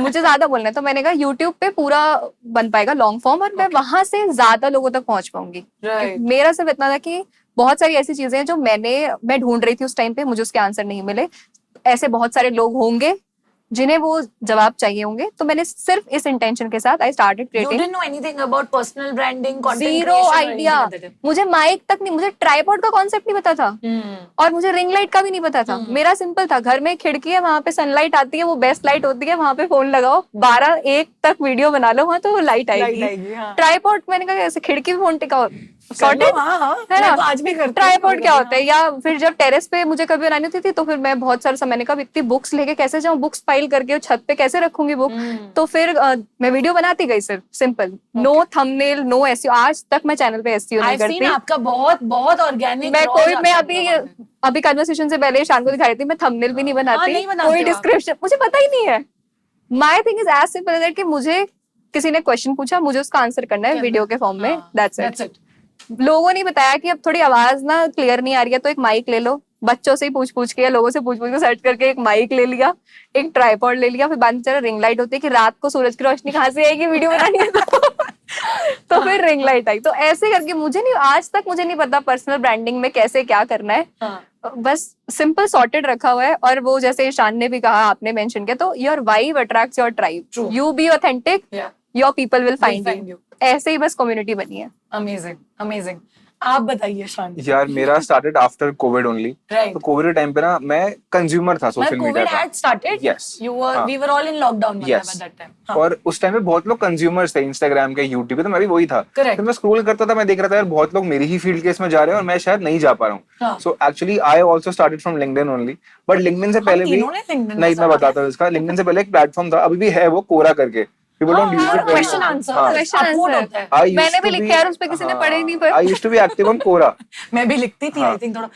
मुझे ज्यादा बोलना है. तो मैंने कहा यूट्यूब पे पूरा बन पाएगा लॉन्ग फॉर्म और मैं वहां से ज्यादा लोगों तक पहुंच पाऊंगी. मेरा सिर्फ इतना था कि बहुत सारी ऐसी चीजें हैं जो मैं ढूंढ रही थी उस टाइम पे, मुझे उसके आंसर नहीं मिले. ऐसे बहुत सारे लोग होंगे जिन्हें वो जवाब चाहिए होंगे, तो मैंने सिर्फ इस इंटेंशन के साथ I started You creating. didn't know anything about personal branding, content zero creation or idea, anything like that. मुझे माइक तक नहीं, मुझे ट्राइपॉड का कॉन्सेप्ट नहीं पता था और मुझे रिंग लाइट का भी नहीं पता था. मेरा सिंपल था, घर में खिड़की है, वहां पे सनलाइट आती है, वो बेस्ट लाइट होती है, वहां पे फोन लगाओ, 12-1 तक वीडियो बना लो, वहां तो वो लाइट आएगी. ट्राइपॉड मैंने कहा ऐसे खिड़की में फोन टिका सॉर्टेड है ना. आज भी करती ट्राइपॉड क्या होता है. या फिर जब टेरेस पे मुझे कभी बनानी होती थी तो फिर मैं बहुत सारा मैंने कहा इतनी बुक्स लेके कैसे जाऊं, बुक्स फाइल करके छत पे कैसे रखूंगी बुक. तो फिर मैं वीडियो बनाती गई, सिर्फ simple, no thumbnail, no SEO. आज तक मैं चैनल पे एसईओ नहीं करती. आपका बहुत बहुत ऑर्गेनिक. मैं अभी कन्वर्सेशन से पहले शान को दिखा रही थी, मैं थंबनेल भी नहीं बनाती, कोई डिस्क्रिप्शन मुझे पता ही नहीं है. My thing is as simple that कि मुझे किसी ने क्वेश्चन पूछा, मुझे उसका आंसर करना है वीडियो के फॉर्म में, दैट्स इट. लोगों ने बताया कि अब थोड़ी आवाज ना क्लियर नहीं आ रही है तो एक माइक ले लो. बच्चों से पूछ के, लोगों से पूछ के सर्च करके एक माइक ले लिया, एक ट्राइपॉड ले लिया. फिर बाद में चला रिंग लाइट होती है कि रात को सूरज की रोशनी कहाँ से आएगी वीडियो बनानी है तो फिर रिंग लाइट आई. तो ऐसे करके मुझे नहीं, आज तक मुझे नहीं पता पर्सनल ब्रांडिंग में कैसे क्या करना है. बस सिंपल सॉर्टेड रखा हुआ है. और वो जैसे शान ने भी कहा, आपने मेंशन किया, तो your vibe attracts your tribe. You be authentic, your people will find you. ऐसे ही बस कम्युनिटी बनी है. Amazing amazing. आप बताइए शान. यार मेरा स्टार्टेड आफ्टर कोविड ओनली. तो कोविड के टाइम पे ना मैं कंज्यूमर था सोशल मीडिया का. had started. Yes. We were all in lockdown Yes. at that time. और उस टाइम पे बहुत लोग कंज्यूमर्स थे इंस्टाग्राम के, यूट्यूब पे, तो मैं भी वही था. Correct. फिर मैं स्क्रॉल करता था, मैं देख रहा था यार बहुत लोग मेरी ही फील्ड के इसमें जा रहे हैं और मैं शायद नहीं जा पा रहा हूँ. So actually I also started from LinkedIn only. But LinkedIn से पहले भी नहीं, मैं बताता हूँ इसका. लिंक्डइन से पहले एक प्लेटफॉर्म था, अभी भी है, वो कोरा करके. People don't use it very question much. answer. हाँ. Question answer. मैंने भी लिखा है, उस पे किसी ने पढ़े नहीं. पर I used to be active on Quora. मैं भी लिखती थी, I think थोड़ा.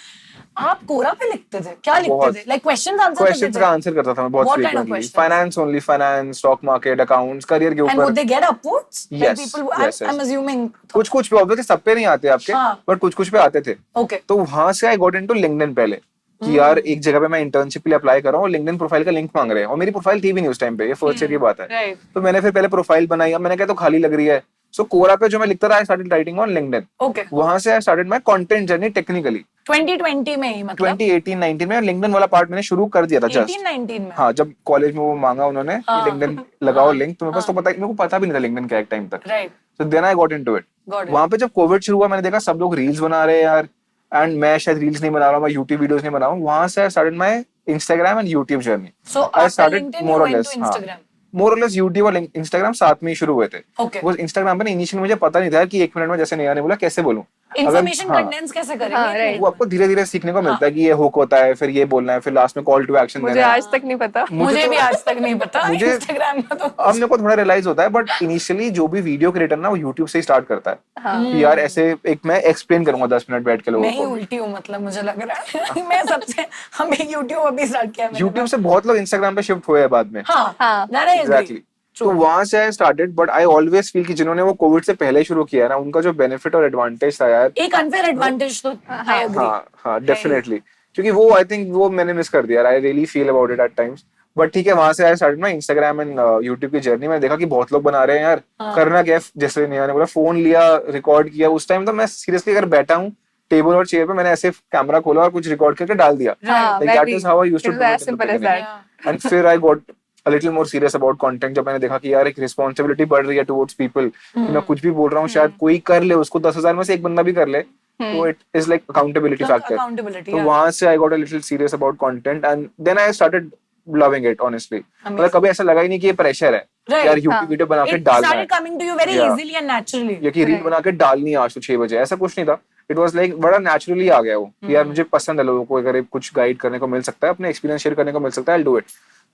आप कोरा पे लिखते थे? क्या लिखते थे? Like questions answer करते थे? Questions का आंसर करता था मैं बहुत What kind of frequently. questions? Finance only, finance, stock market, accounts, career के ऊपर. And would they get upvotes? Yes, Like people, yes, yes. I'm assuming. कुछ पे होते थे, सब पे नहीं आते आपके, बट कुछ पे आते थे. Okay. तो वहां से आई गॉट इनटू लिंक्डइन पहले कि यार एक जगह पे मैं इंटर्नशिप के लिए अप्लाई कर रहा हूँ और लिंक्डइन प्रोफाइल का लिंक मांग रहे हैं. और मेरी प्रोफाइल थी भी नहीं उस टाइम पे, ये फर्स्ट ईयर की बात है. तो मैंने फिर पहले प्रोफाइल बनाई. अब मैंने कहा तो खाली लग रही है, सो कोरा पे जो मैं लिखता था, I started writing on LinkedIn. Okay, वहां से I started my content journey technically 2020 में ही मतलब 2018-19 में. लिंक्डइन वाला पार्ट मैंने शुरू कर दिया था जस्ट. 18-19 में. हाँ, जब कॉलेज में वो मांगा उन्होंने हाँ. लिंक्डइन लगाओ हाँ. लिंक, तो मेरे पास तो पता, मेरे को पता भी नहीं था लिंक्डइन का एक टाइम तक. Right, so then I got into it. Got it. वहां पे जब कोविड शुरू हुआ, मैंने देखा सब लोग रील्स बना रहे हैं यार, एंड मैं शायद रील्स नहीं बना रहा हूँ, मैं यूट्यूब वीडियोस नहीं बना रहा हूँ. वहां से I started my Instagram and YouTube journey. So I after started LinkedIn more you or went less, to Instagram. More और लेस यूट्यूब और इंस्टाग्राम साथ में ही शुरू हुए थे. ओके, वो इंस्टाग्राम पे इनिशियली मुझे पता नहीं था कि 1 मिनट में, जैसे नया ने बोला, कैसे बोलूं. इंफॉर्मेशन हाँ. कंडेंस कैसे हाँ, करेंगे. right. वो आपको धीरे धीरे सीखने को मिलता है कि ये हुक होता है, फिर ये बोलना है, फिर लास्ट में कॉल टू एक्शन मुझे देना है. आज तक नहीं पता. मुझे तो- भी आज तक नहीं पता मुझे- इंस्टाग्राम का तो. अब मेरे को थोड़ा रियलाइज होता है, बट इनिशियली जो भी वीडियो क्रिएटर ना, वो यूट्यूब से ही स्टार्ट करता है. हाँ. कि यार ऐसे एक मैं एक्सप्लेन करूंगा 10 मिनट बैठ के लोगों मैं ही को. उल्टी हूँ मतलब, मुझे लग रहा है मैं सबसे, हमें यूट्यूब अभी स्टार्ट किया मैंने. यूट्यूब से बहुत लोग इंस्टाग्राम पे शिफ्ट हुए हैं बाद में. हाँ, हाँ. that I agree. एग्जैक्टली. तो वहां से I started, but I always feel कि जिन्होंने वो कोविड से पहले शुरू किया है ना, उनका जो बेनिफिट और एडवांटेज था यार. एक अनफेयर एडवांटेज तो आई एग्री. हाँ हाँ, डेफिनेटली. क्योंकि वो आई थिंक वो मैंने मिस कर दिया. I really feel about it at times. But ठीक है, वहां से आई स्टार्टेड ना इंस्टाग्राम एंड यूट्यूब की जर्नी. मैंने देखा कि बहुत लोग बना रहे हैं यार. करना क्या है, जैसे नेहा ने बोला, फोन लिया, रिकॉर्ड किया. उस टाइम तो मैं सीरियसली अगर बैठा हूँ टेबल और चेयर पे, मैंने ऐसे कैमरा खोला और कुछ रिकॉर्ड करके डाल दिया. हाँ, Like मैं that भी. is how I used to It do was it as in the simple as beginning. that. And फिर I got a little more serious about content. जब मैंने देखा कि यार एक रिस्पॉन्सिबिलिटी बढ़ रही है towards people, कि मैं कुछ भी बोल रहा हूँ, शायद कोई कर ले उसको, 10,000 में से एक बंदा भी कर ले, तो it is like accountability factor. Accountability, तो yeah. वहां से I got a little serious about content and then I started loving it honestly. मतलब कभी ऐसा लगा ही नहीं कि ये प्रेशर है. Right. यार यूट्यूब हाँ. वीडियो बना के It डालना है, started coming to you very Yeah. easily and naturally. या कि रील बना के डालनी है आज तो 6 बजे, ऐसा कुछ नहीं था. इट वाज लाइक बड़ा नेचुरली आ गया वो कि यार मुझे पसंद है, लोगों को अगर कुछ गाइड करने को मिल सकता है, अपने एक्सपीरियंस शेयर करने को मिल सकता है, I do it.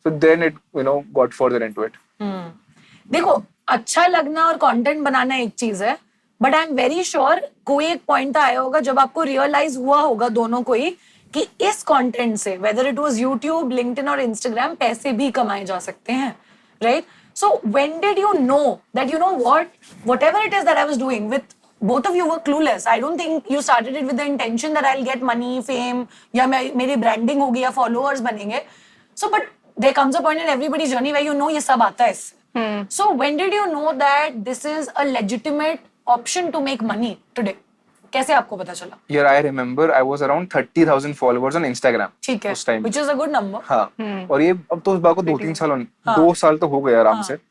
So then it got further into it. देखो, अच्छा लगना और कंटेंट बनाना एक चीज है, but I am very sure कोई एक पॉइंट आया होगा जब आपको रियलाइज हुआ होगा दोनों को ही कि इस कंटेंट से, whether it was YouTube, LinkedIn और इंस्टाग्राम, पैसे भी कमाए जा सकते हैं, right? So when did you know that, you know whatever it is that I was doing with, both of you were clueless. I don't think you started it with the intention that I'll get money, fame, या मेरी branding होगी या followers बनेंगे. So but there comes a point in everybody's journey where you know ये सब आता है इससे. So when did you know that this is a legitimate option to make money today? कैसे आपको पता चला? Here I remember I was around 30,000 followers on Instagram. ठीक है, उस time. which is a good number. हाँ. और ये अब तो उस बात को 2-3 साल, 2 साल तो हो गए आराम से.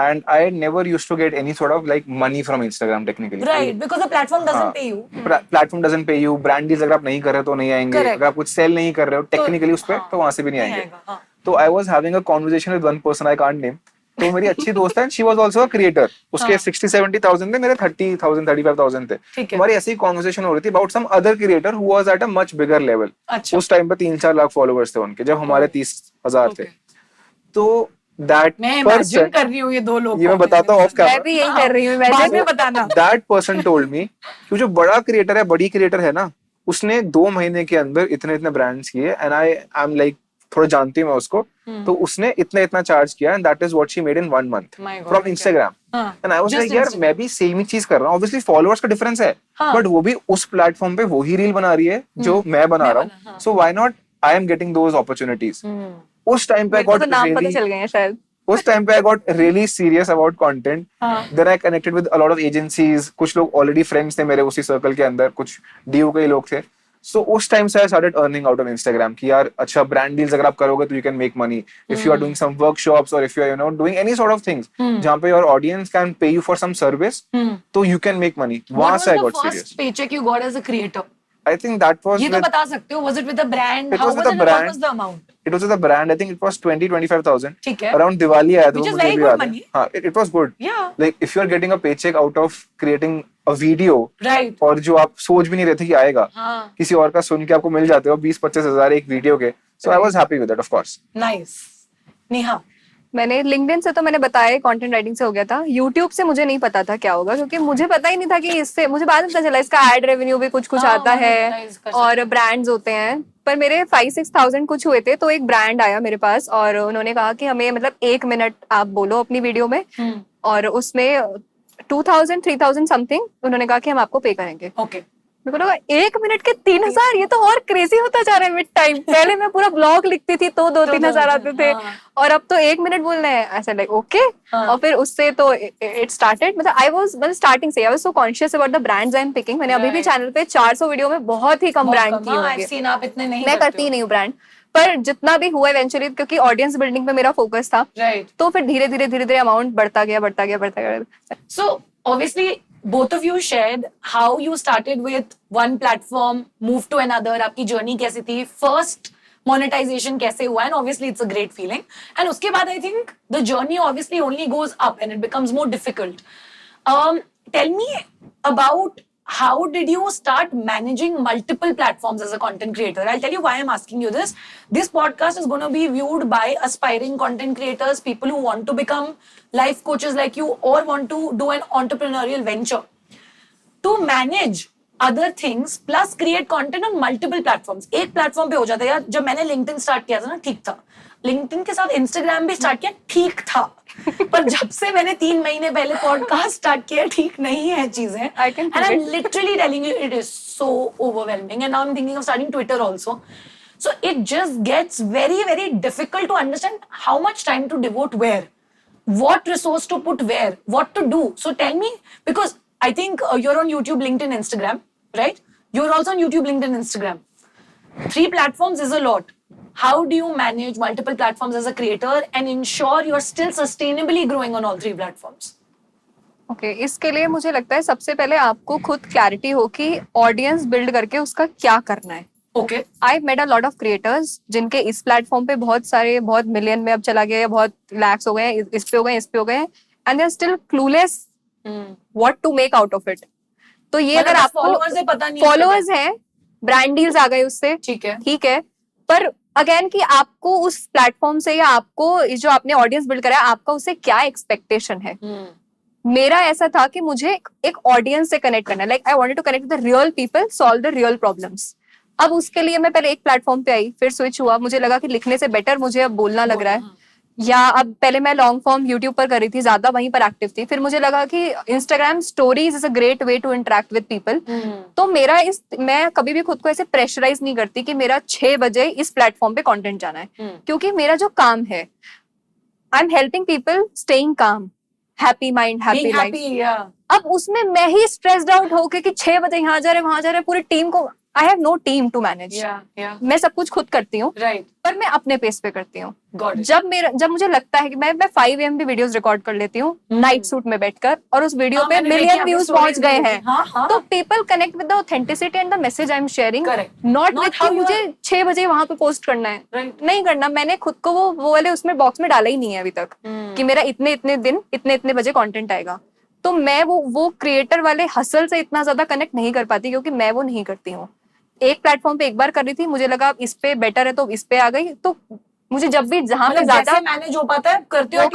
And I never used to get any sort of like money from Instagram technically. Right, because the platform doesn't हाँ. pay you. Platform doesn't pay you. Brand deals अगर आप नहीं कर रहे हो तो नहीं आएंगे. Correct. अगर आप कुछ सेल नहीं कर रहे हो टेक्निकली उस पर, तो वहां से भी नहीं आएंगे. हाँ. तो I was having a conversation with one person I can't name. तो मेरी अच्छी दोस्त है, she was also a creator. उसके 60-70,000 थे, मेरे 30,000 35,000 थे. ठीक है. हमारी ऐसी कॉन्वर्सेशन हो रही थी about some other creator who was at a much bigger level. अच्छा. उस टाइम पे 3-4 लाख फॉलोअर्स थे उनके, जब हमारे 30,000 थे. तो that मैं imagine person, कर रही हूँ ये दो लोग. ये मैं बताता हूँ off camera. मैं भी यही कर रही हूँ. बाद imagine. में बताना. That person told me कि जो बड़ा क्रिएटर है, बड़ी क्रिएटर है ना, उसने 2 महीने के अंदर इतने इतने ब्रांड्स किए, एंड आई एम लाइक थोड़ा जानती हूँ मैं उसको, तो उसने इतना इतना चार्ज किया, and that is what she made in 1 month My God, from okay. Instagram. हाँ. And I was Just like यार Instagram. मैं भी सेम ही चीज कर रहा हूँ. ऑब्वियसली फॉलोअर्स का डिफरेंस है, हाँ. बट वो भी उस प्लेटफॉर्म पे वही रील बना रही है जो मैं बना रहा हूँ. So why not I am getting those opportunities. उस टाइम पे आई मेरे को गॉट तो नाम पता चल गए हैं शायद. उस टाइम पे I got really serious about content. हाँ. Then I connected with a lot of agencies. कुछ लोग already friends थे मेरे उसी circle के अंदर, कुछ DU के ही लोग थे. So उस टाइम से I started earning out on Instagram कि यार अच्छा brand deals अगर आप करोगे तो you can make money. If you are doing some workshops or if you are doing any sort of things जहाँ पे your audience can pay you for some service, तो you can make money. What वहाँ was से I the got serious. first paycheck you got as a creator? I think that was ये तो with, बता सकते हो. Was it with a brand? It How was with was a it? What brand. was the amount? it was with a brand. I think it was 20-25,000. ठीक है. Around Diwali आया था. Which वो is मुझे very भी good याद है. money. हाँ, it was good. Yeah. Like if you are getting a paycheck out of creating a video, Right. और जो आप सोच भी नहीं रहे थे कि आएगा, हाँ. किसी और का सुन के आपको मिल जाते हो 20-25 हजार एक वीडियो के. So I was happy with that, of course. Nice. Neha. मैंने लिंक्डइन से तो मैंने बताया कंटेंट राइटिंग से हो गया था. यूट्यूब से मुझे नहीं पता था क्या होगा, क्योंकि मुझे पता ही नहीं था कि इससे, मुझे बाद में पता चला इसका एड रेवेन्यू भी कुछ हाँ, आता है monetize कर और ब्रांड्स होते हैं. पर मेरे 5-6,000 कुछ हुए थे, तो एक ब्रांड आया मेरे पास और उन्होंने कहा कि हमें मतलब 1 मिनट आप बोलो अपनी वीडियो में, और उसमें 2,000-3,000 समथिंग उन्होंने कहा कि हम आपको पे करेंगे. Okay. मेरे को लगा 1 मिनट के 3,000, ये तो और क्रेजी होता जा रहा है विद टाइम। पहले मैं पूरा ब्लॉग लिखती थी तो 2-3 हजार आते थे, हाँ। और अब तो 1 मिनट बोलना है, ऐसा लाइक ओके। हाँ। और फिर उससे तो इट स्टार्टेड, मतलब स्टार्टिंग से I was so conscious about the brands I am picking. मैंने अभी भी Right. चैनल पे 400 वीडियो में बहुत ही कम ब्रांड की हाँ, होंगे, I've seen आप इतने नहीं मैं करती ही नहीं हूँ ब्रांड, पर जितना भी हुआ इवेंचुअली, क्योंकि ऑडियंस बिल्डिंग पे मेरा फोकस था, राइट। तो फिर धीरे धीरे अमाउंट बढ़ता गया। So obviously both of you shared how you started with one platform, moved to another, आपकी journey कैसी थी, first monetization कैसे हुआ, and obviously it's a great feeling. And उसके बाद I think the journey obviously only goes up and it becomes more difficult. Tell me about how did you start managing multiple platforms as a content creator? I'll tell you why I'm asking you this. This podcast is going to be viewed by aspiring content creators, people who want to become life coaches like you or want to do an entrepreneurial venture. To manage other things plus create content on multiple platforms. एक platform पे हो जाता है यार। जब मैंने LinkedIn start किया था ना, ठीक था। LinkedIn के साथ Instagram भी स्टार्ट किया, ठीक था। पर जब से मैंने 3 महीने पहले पॉडकास्ट स्टार्ट किया, ठीक नहीं है चीजें। I can And I'm feel it. literally telling you, it is so overwhelming. And now I'm thinking of starting Twitter also. So it just gets very, very difficult to understand how much time to devote where, what resource to put where, what to do. So tell me, because I think you're on YouTube, LinkedIn, Instagram, right? You're also on YouTube, LinkedIn, Instagram. 3 platforms is a lot. How do you manage multiple platforms as a creator and ensure you're still sustainably growing on all 3 platforms? Okay, इसके लिए मुझे लगता है सबसे पहले आपको खुद clarity हो कि ऑडियंस बिल्ड करके उसका क्या करना है। Okay. I made a lot of creators जिनके इस प्लेटफॉर्म पे बहुत मिलियन में अब चला गया, या बहुत लैक्स हो गए, इस पे हो गए, and they are still clueless what to make out of it. तो ये मतलब अगर बस आपको followers है, पता नहीं फॉलोअर्स हैं, ब्रांड डील्स आ गए उससे, ठीक है। ठीक है, पर अगेन कि आपको उस प्लेटफॉर्म से, या आपको जो आपने ऑडियंस बिल्ड करा है, आपका उससे क्या एक्सपेक्टेशन है। मेरा ऐसा था कि मुझे एक ऑडियंस से कनेक्ट करना है, like I wanted to connect with the real people, solve the real problems. अब उसके लिए मैं पहले एक प्लेटफॉर्म पे आई, फिर स्विच हुआ, मुझे लगा कि लिखने से बेटर मुझे अब बोलना लग रहा है, या अब पहले मैं लॉन्ग फॉर्म यूट्यूब पर कर रही थी, ज्यादा वहीं पर एक्टिव थी, फिर मुझे लगा कि Instagram stories is a great way to interact with people. तो मैं कभी भी खुद को ऐसे प्रेशराइज नहीं करती कि मेरा 6 बजे इस प्लेटफॉर्म पे कंटेंट जाना है, क्योंकि मेरा जो काम है, I am helping people staying काम, हैप्पी माइंड, हैप्पी लाइफ। अब उसमें मैं ही स्ट्रेस्ड आउट होके कि 6 बजे यहाँ जा रहे वहां जा रहे, पूरी टीम को, I have no team to manage. मैं सब कुछ खुद करती हूँ, राइट, पर मैं अपने पेस पे करती हूँ। Got it. जब मुझे लगता है कि मैं 5 AM भी वीडियोस रिकॉर्ड कर लेती हूँ नाइट सूट में बैठकर, और उस वीडियो पे मिलियन व्यूज पहुंच गए हैं, तो people connect with the authenticity and the message I am sharing, not with कि मुझे 6 बजे वहां पे पोस्ट करना है। नहीं करना, मैंने खुद को वो वाले उसमें बॉक्स में डाला ही नहीं है अभी तक कि मेरा इतने दिन इतने बजे कंटेंट आएगा। तो मैं वो क्रिएटर वाले हसल से इतना ज्यादा कनेक्ट नहीं कर पाती, क्योंकि मैं वो नहीं करती हूँ। एक प्लेटफॉर्म पे एक बार कर रही थी, मुझे लगा इस पे बेटर है तो इस पे आ गई। तो मुझे जब भी जहां पे ज्यादा मैनेज हो पाता है करती हूँ,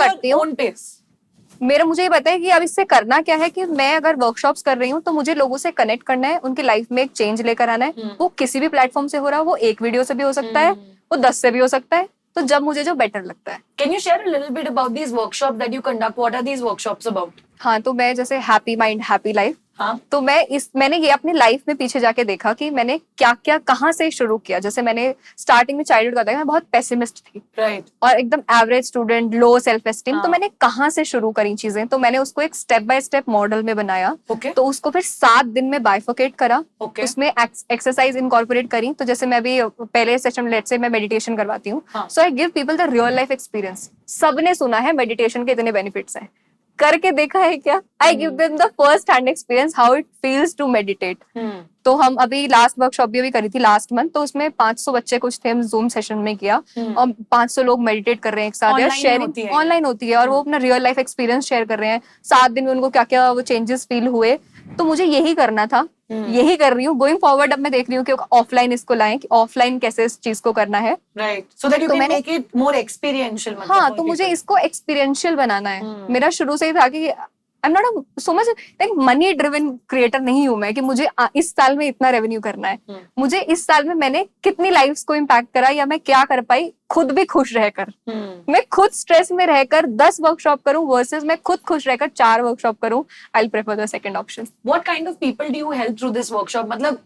मुझे ये पता है कि अब इससे करना क्या है, कि मैं अगर वर्कशॉप्स कर रही हूँ तो मुझे लोगों से कनेक्ट करना है, उनकी लाइफ में एक चेंज लेकर आना है। वो किसी भी प्लेटफॉर्म से हो रहा है, वो एक वीडियो से भी हो सकता है, वो 10 से भी हो सकता है, तो जब मुझे जो बेटर लगता है। Can you share a little bit about these workshops that you conduct? What are these workshops about? हाँ, तो मैं जैसे हैप्पी माइंड हैप्पी लाइफ, हाँ, तो मैंने ये अपनी लाइफ में पीछे जाके देखा कि मैंने क्या क्या कहाँ से शुरू किया। जैसे मैंने स्टार्टिंग में चाइल्डहुड का था, मैं बहुत पेसिमिस्ट थी, राइट, और एकदम average student, low self esteem. हाँ। तो मैंने कहाँ से शुरू करी चीजें, तो मैंने उसको एक स्टेप बाय स्टेप मॉडल में बनाया। ओके, तो उसको फिर 7 दिन में बाइफोकेट करा, ओके, उसमें एक्सरसाइज इनकॉर्पोरेट करी। तो जैसे मैं अभी पहले सेशन लेट से मैं मेडिटेशन करवाती हूँ, हाँ। So I give people the real life experience. सबने सुना है मेडिटेशन के इतने बेनिफिट्स हैं, करके देखा है क्या? I give them the first hand experience how it feels to meditate. तो हम अभी लास्ट वर्कशॉप भी करी थी लास्ट मंथ, तो उसमें 500 बच्चे कुछ थे, हम जूम सेशन में किया, और 500 लोग मेडिटेट कर रहे हैं एक साथ, या शेयरिंग ऑनलाइन होती है, और वो अपना रियल लाइफ एक्सपीरियंस शेयर कर रहे हैं। 7 दिन में उनको क्या क्या वो चेंजेस फील हुए। तो मुझे यही करना था, यही कर रही हूँ। गोइंग फॉरवर्ड अब मैं देख रही हूँ कि ऑफलाइन इसको लाएं, कि ऑफलाइन कैसे इस चीज को करना है, right, so that you can make it more experiential. हाँ, तो मुझे इसको एक्सपीरियंशियल बनाना है। मेरा शुरू से ही था कि I'm not so much like money driven creator नहीं हूँ मैं कि मुझे इस साल में इतना रेवेन्यू करना है। मुझे इस साल में मैंने कितनी लाइव्स को इम्पैक्ट करा या मैं क्या कर पाई खुद भी खुश रहकर। मैं खुद स्ट्रेस में रहकर 10 वर्कशॉप करूं वर्सेस मैं खुद खुश रहकर 4 वर्कशॉप करूं, I prefer the second option. What kind of people do you help through this workshop? मतलब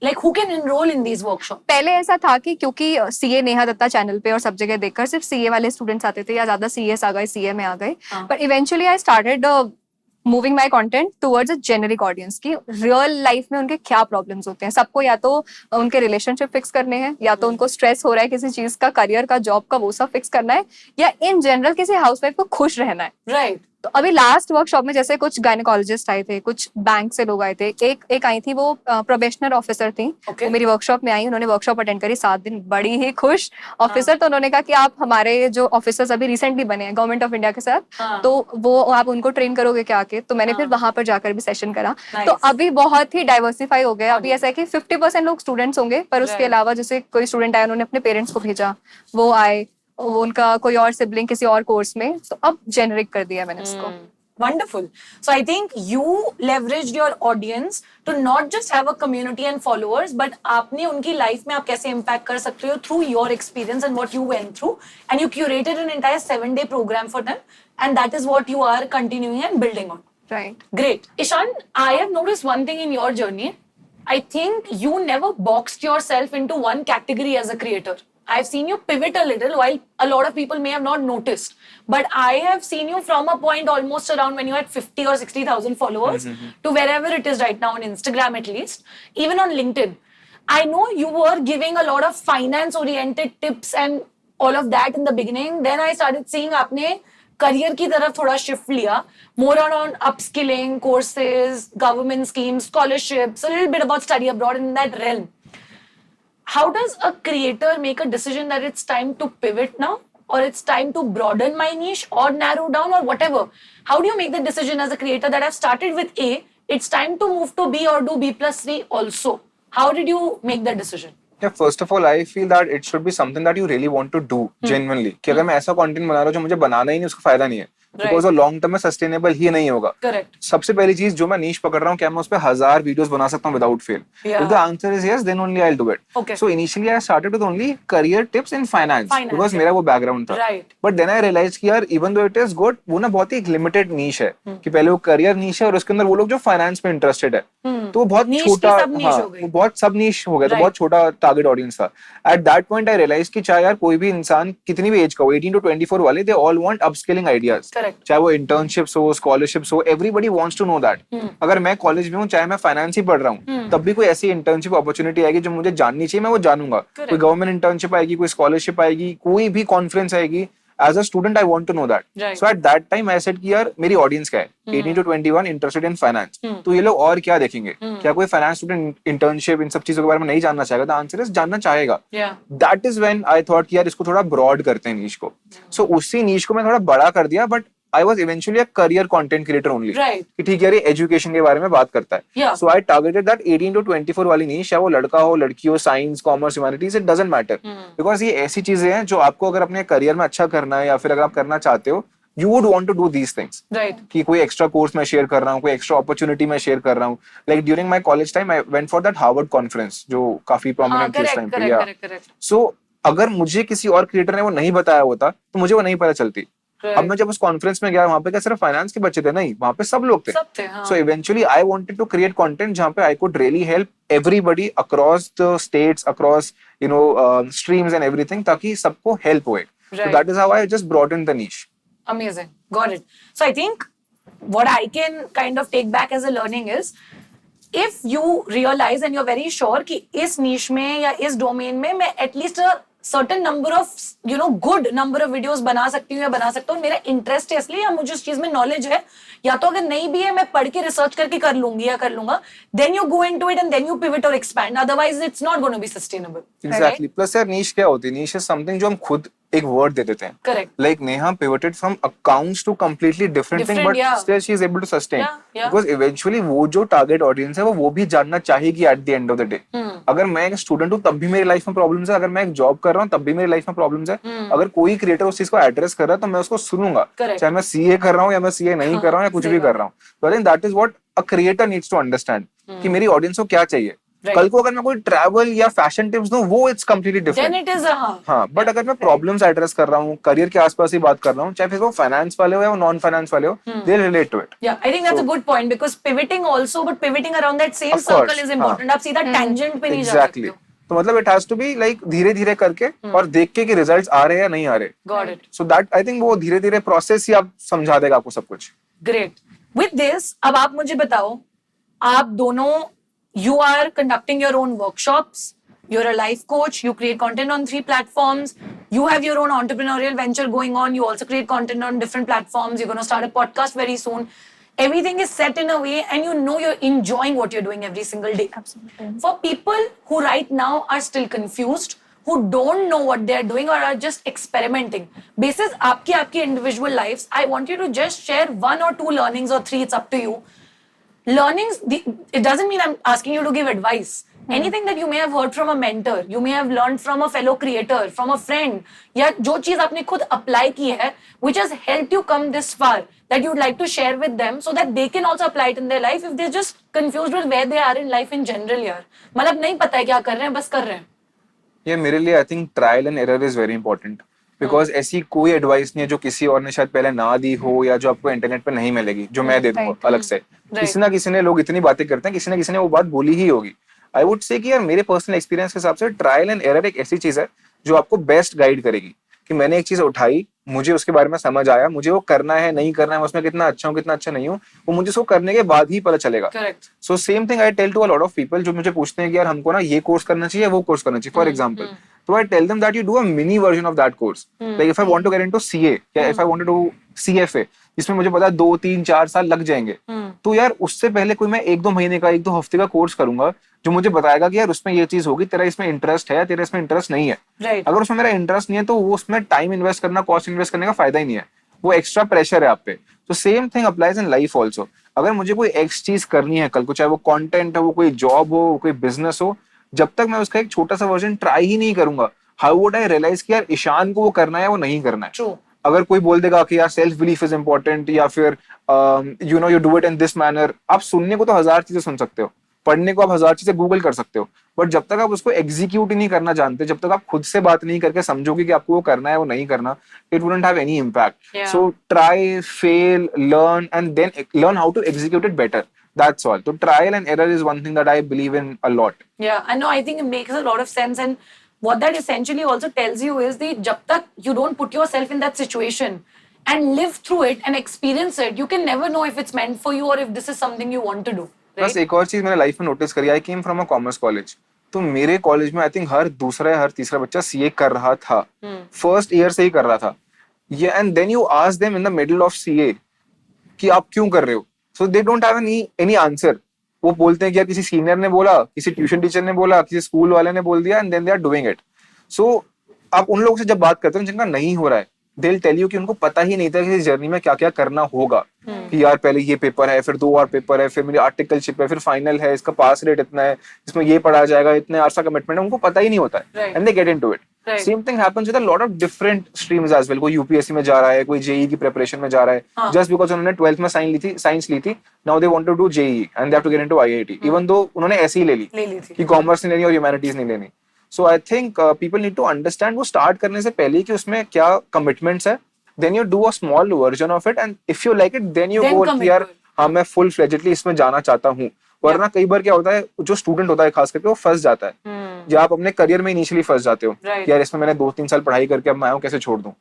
like who can enroll in these workshops? पहले ऐसा था कि क्योंकि सीए नेहा दत्ता चैनल पे और सब जगह देखकर सिर्फ सीए वाले स्टूडेंट्स आते थे या ज्यादा सीएस आ गए, सीए में आ गए, but eventually I started moving my content towards a generic audience की रियल लाइफ में उनके क्या प्रॉब्लम्स होते हैं। सबको या तो उनके रिलेशनशिप फिक्स करने हैं, या तो उनको स्ट्रेस हो रहा है किसी चीज का, करियर का, जॉब का, वो सब फिक्स करना है, या इन जनरल किसी हाउसवाइफ को खुश रहना है। राइट। तो अभी लास्ट वर्कशॉप में जैसे कुछ गायनेकोलॉजिस्ट आए थे, कुछ बैंक से लोग आए थे, एक आई थी वो प्रोबेशनर ऑफिसर थी, वो मेरी वर्कशॉप में आई, उन्होंने वर्कशॉप अटेंड करी 7 दिन, बड़ी ही खुश ऑफिसर। तो उन्होंने कहा कि आप हमारे जो ऑफिसर्स अभी रिसेंटली बने हैं गवर्नमेंट ऑफ इंडिया के साथ, तो वो आप उनको ट्रेन करोगे क्या आके? तो मैंने फिर वहां पर जाकर भी सेशन करा। तो अभी बहुत ही डाइवर्सिफाई हो गया। अभी ऐसा है कि 50% लोग स्टूडेंट्स होंगे, पर उसके अलावा जैसे कोई स्टूडेंट आया उन्होंने अपने पेरेंट्स को भेजा, वो आए, वो उनका कोई और सिबलिंग किसी और कोर्स में, तो अब जेनरिक कर दिया मैंने इसको। Wonderful. So I think you leveraged your audience to not just have a community and followers, but आपने उनकी life में आप कैसे impact कर सकते हो through your experience and what you went through, and you curated an entire 7-day program for them, and that is what you are continuing and building on. Right. Great. Ishan, I have noticed one thing in your journey. I think you never boxed yourself into one category as a creator. I've seen you pivot a little while a lot of people may have not noticed. But I have seen you from a point almost around when you had 50 or 60,000 followers to wherever it is right now on Instagram at least, even on LinkedIn. I know you were giving a lot of finance oriented tips and all of that in the beginning. Then I started seeing आपने career की तरफ थोड़ा shift लिया, more on upskilling, courses, government schemes, scholarships, a little bit about study abroad in that realm. How does a creator make a decision that it's time to pivot now, or it's time to broaden my niche or narrow down or whatever? How do you make the decision as a creator that I've started with A, it's time to move to B or do B+3 also? How did you make that decision? Yeah, first of all, I feel that it should be something that you really want to do genuinely. कि अगर मैं ऐसा content बना रहा हूँ जो मुझे बनाना ही नहीं, उसका फायदा नहीं है, बिकॉज वो लॉन्ग टर्म में सस्टेनेबल ही नहीं होगा। करेक्ट। सबसे पहली चीज जो मैं नीश पकड़ रहा हूँ, क्या मैं उस पर 1000 वीडियोस बना सकता हूँ without fail? If the answer is yes, then only I will do it. So initially I started with only career tips in finance, because मेरा वो बैकग्राउंड था। बट देन आई रियलाइज कि यार even though it is good, वो ना बहुत ही limited नीश है, कि पहले वो करियर नीश है और उसके अंदर वो लोग जो फाइनेंस में इंटरेस्टेड है, तो वो बहुत छोटा, वो बहुत सब नीश हो गया, तो बहुत छोटा टारगेट ऑडियंस था। At that point I realise कि चाहे यार कोई भी इंसान कितनी भी एज का हो, 18 to 24 वाले, they all want upskilling ideas, चाहे वो इंटर्नशिप्स हो, स्कॉलरशिप्स हो, everybody wants to know that. अगर मैं कॉलेज में हूँ, चाहे मैं फाइनेंस ही पढ़ रहा हूँ, तब भी कोई ऐसी इंटर्नशिप अपॉर्चुनिटी आएगी जो मुझे जाननी चाहिए, मैं वो जानूंगा। कोई गवर्नमेंट इंटर्नशिप आएगी, कोई स्कॉलरशिप आएगी, कोई भी कॉन्फ्रेंस आएगी, as a student I want to know that. So at that time I said कि यार मेरी ऑडियंस क्या है, 18 to 21 इंटरेस्टेड इन फाइनेंस, तो ये लोग और क्या देखेंगे? क्या कोई फाइनेंस स्टूडेंट इंटर्नशिप इन सब चीजों के बारे में नहीं जानना चाहेगा? द आंसर इज जानना चाहेगा। That is when I thought कि यार इसको थोड़ा ब्रॉड करते हैं नीश को। सो उसी नीश को मैं थोड़ा बड़ा कर दिया, but I was eventually a career content creator only. Right. कि ठीक है, ये एजुकेशन के बारे में बात करता है। So I targeted that 18 to 24 वाली niche, या वो लड़का हो, लड़की हो, science, commerce, humanities, it doesn't matter. Because ये ऐसी चीजें हैं जो आपको अगर अपने करियर में अच्छा करना है, या फिर अगर आप करना चाहते हो, you would want to do these things. Right. कि कोई एक्स्ट्रा कोर्स मैं शेयर कर रहा हूँ, कोई एक्स्ट्रा अपॉर्चुनिटी मैं शेयर कर रहा हूँ। Like during my college time, I went for that Harvard conference, जो काफी prominent थी उस टाइम पे। Correct. So अगर मुझे किसी और क्रिएटर ने वो नहीं बताया होता, तो मुझे वो नहीं पता चलती। अब मैं जब उस कॉन्फ्रेंस में गया, वहां पे क्या सिर्फ फाइनेंस के बच्चे थे? नहीं, वहां पे सब लोग थे। So eventually I wanted to create content जहां पे I could really help everybody across the states, across streams and everything, ताकि सबको हेल्प होए। So that is how I just broaden the niche. Amazing. Got it. So I think what I can kind of take back as a learning is, if you realize and you're very sure कि इस niche में या इस domain में मैं at least a certain number of, good number of videos बना सकती हूँ या बना सकता हूँ, मेरा इंटरेस्ट है इसलिए, या मुझे उस चीज में नॉलेज है, या तो अगर नहीं भी है मैं पढ़ के रिसर्च करके कर लूंगी या कर लूंगा, then you go into it and then you pivot or expand, otherwise it's not going to be sustainable. Exactly. Plus यार नीश क्या होती है? नीश is something जो हम खुद एक वर्ड दे देते हैं. Correct. Like Neha pivoted from accounts to completely different thing, Different, but yeah. still she is able to sustain. Yeah. Because eventually वो जो target audience है वो भी जानना चाहेगी at the end of the day. अगर मैं एक स्टूडेंट हूँ तब भी मेरी लाइफ में प्रॉब्लम्स है, अगर मैं एक जॉब कर रहा हूँ तब भी मेरी लाइफ में प्रॉब्लम्स है. अगर कोई क्रिएटर उस चीज को एड्रेस कर रहा है तो मैं उसको सुनूंगा, चाहे मैं सीए कर रहा हूँ या मैं सीए नहीं कर रहा हूँ या कुछ भी कर रहा हूँ. तो I think that is what a creator needs to understand कि मेरी ऑडियंस को क्या चाहिए. कल को अगर मैं कोई ट्रैवल या फैशन टिप्स दूं वो it's completely different. Then it is हाँ, बट अगर मैं प्रॉब्लम्स एड्रेस कर रहा हूँ, करियर के आसपास ही बात कर रहा हूँ, चाहे फिर वो फाइनेंस वाले हो या वो नॉन फाइनेंस वाले हो, they relate to it. Yeah, I think that's a good point because pivoting also, but pivoting around that same Of course, circle is important. आप सीधा tangent पे नहीं जा एग्जैक्टली. सकते हो. तो मतलब it has to be like धीरे धीरे करके और देख के कि रिजल्ट्स आ रहे हैं या नहीं आ रहे. Got it. So that I think वो धीरे धीरे प्रोसेस ही आप समझा देगा आपको सब कुछ. Great. With this, अब आप मुझे बताओ, आप दोनों, you are conducting your own workshops, you're a life coach, you create content on 3 platforms, you have your own entrepreneurial venture going on, you also create content on different platforms, you're going to start a podcast very soon. Everything is set in a way and you know you're enjoying what you're doing every single day. Absolutely. For people who right now are still confused, who don't know what they're doing or are just experimenting, basis आपकी individual lives, I want you to just share 1 or 2 learnings or 3, it's up to you. Learnings, it doesn't mean I'm asking you to give advice. Anything that you may have heard from a mentor, you may have learned from a fellow creator, from a friend, या जो चीज आपने खुद apply की है, which has helped you come this far, that you'd like to share with them so that they can also apply it in their life if they're just confused with where they are in life in general यार. मतलब नहीं पता है क्या कर रहे हैं, बस कर रहे हैं. ये मेरे लिए I think trial and error is very important. Because ऐसी कोई एडवाइस नहीं है जो किसी और ने शायद पहले ना दी हो या जो आपको इंटरनेट पे नहीं मिलेगी जो मैं दे दूंगा अलग से. किसी ना किसी ने, लोग इतनी बातें करते हैं, किसी ना किसी ने वो बात बोली ही होगी. आई वुड से कि यार मेरे पर्सनल एक्सपीरियंस के हिसाब से ट्रायल एंड एरर एक ऐसी चीज है जो आपको बेस्ट गाइड करेगी कि मैंने एक चीज उठाई, मुझे उसके बारे में समझ आया, मुझे वो करना है नहीं करना है, मैं उसमें कितना अच्छा हूँ कितना अच्छा नहीं हूँ, वो मुझे उसको करने के बाद ही पता चलेगा. So same thing I tell to a lot of people जो मुझे पूछते हैं कि यार हमको ना ये कोर्स करना चाहिए वो कोर्स करना चाहिए. For example, so I tell them that you do a mini version of that course. Like if I want to get into CA, या if I want to do CFA, जिसमें मुझे पता है 2, 3, 4 साल लग जाएंगे, तो यार उससे पहले कोई मैं 1-2 महीने का 1-2 हफ्ते का कोर्स करूंगा जो मुझे बताएगा कि यार उसमें ये चीज होगी, तेरा इसमें इंटरेस्ट है, तेरा इसमें इंटरेस्ट नहीं है. अगर उसमें मेरा इंटरेस्ट नहीं है तो वो उसमें टाइम इन्वेस्ट करना, कॉस्ट इन्वेस्ट करने का फायदा ही नहीं है, वो एक्स्ट्रा प्रेशर है आप पे. तो same thing applies in life also. अगर मुझे कोई एक्स चीज करनी है कल को, चाहे वो कॉन्टेंट हो, वो कोई जॉब हो, कोई बिजनेस हो, जब तक मैं उसका एक छोटा सा वर्जन ट्राई ही नहीं करूंगा, हाउ वुड आई रियलाइज कि यार ईशान को वो करना है वो नहीं करना है. True. अगर कोई बोल देगा कि यार सेल्फ बिलीफ इज इंपॉर्टेंट या फिर you know you do it in this manner, आप सुनने को तो 1000 चीजें सुन सकते हो, पढ़ने को आप 1000 चीजें गूगल कर सकते हो, बट जब तक आप उसको एग्जीक्यूट ही नहीं करना जानते, जब तक आप खुद से बात नहीं करके समझोगे कि आपको वो करना है वो नहीं करना, it wouldn't have any impact. So try, fail, learn and then learn how to execute it better. That's all. So trial and error is one thing that I believe in a lot. Yeah, I know. I think it makes a lot of sense. And what that essentially also tells you is that jab tak you don't put yourself in that situation and live through it and experience it, you can never know if it's meant for you or if this is something you want to do. Right? बस एक और चीज मैंने life में notice करी, I came from a commerce college. तो मेरे college में आई थिंक हर दूसरा या हर तीसरा बच्चा सीए कर रहा था, फर्स्ट ईयर से ही कर रहा था. And then you ask them in the middle of CA कि आप क्यों कर रहे हो, so they don't have any answer. वो बोलते हैं कि यार किसी सीनियर ने बोला, किसी ट्यूशन टीचर ने बोला, किसी स्कूल वाले ने बोल दिया, and then they are doing it. So आप उन लोगों से जब बात करते हो जिनका नहीं हो रहा है, they'll tell you कि उनको पता ही नहीं था कि इस जर्नी में क्या क्या करना होगा. कि यार पहले ये पेपर है, फिर 2 और पेपर है, फिर मेरी आर्टिकलशिप है, फिर फाइनल है, इसका पास रेट इतना है, इसमें ये पढ़ा जाएगा, इतने आवर्स का कमिटमेंट है, उनको पता ही नहीं होता है, and they get into it. Same thing happens with a lot of different streams as well. कोई यूपीएससी में जा रहा है, कोई जेईई की प्रिपरेशन में जा रहा है, just because उन्होंने 12th में साइंस ली थी, now they want to do JEE and they have to get into IIT, even though उन्होंने ऐसे ही ले ली कि कॉमर्स नहीं लेनी और ह्यूमैनिटीज नहीं लेनी. So I think people need to understand वो स्टार्ट करने से पहले कि उसमें क्या कमिटमेंट्स है, then you do a small version of it and if you like it then you go कि यार हाँ मैं फुल फ्लेजेडली इसमें जाना चाहता हूँ. वरना कई बार क्या होता है, जो स्टूडेंट होता है खास करके वो फंस जाता है, या आप अपने करियर में इनिशियली फंस जाते हो यार इसमें मैंने 2-3 साल पढ़ाई करके अब मैं आऊँ कैसे छोड़ दूं,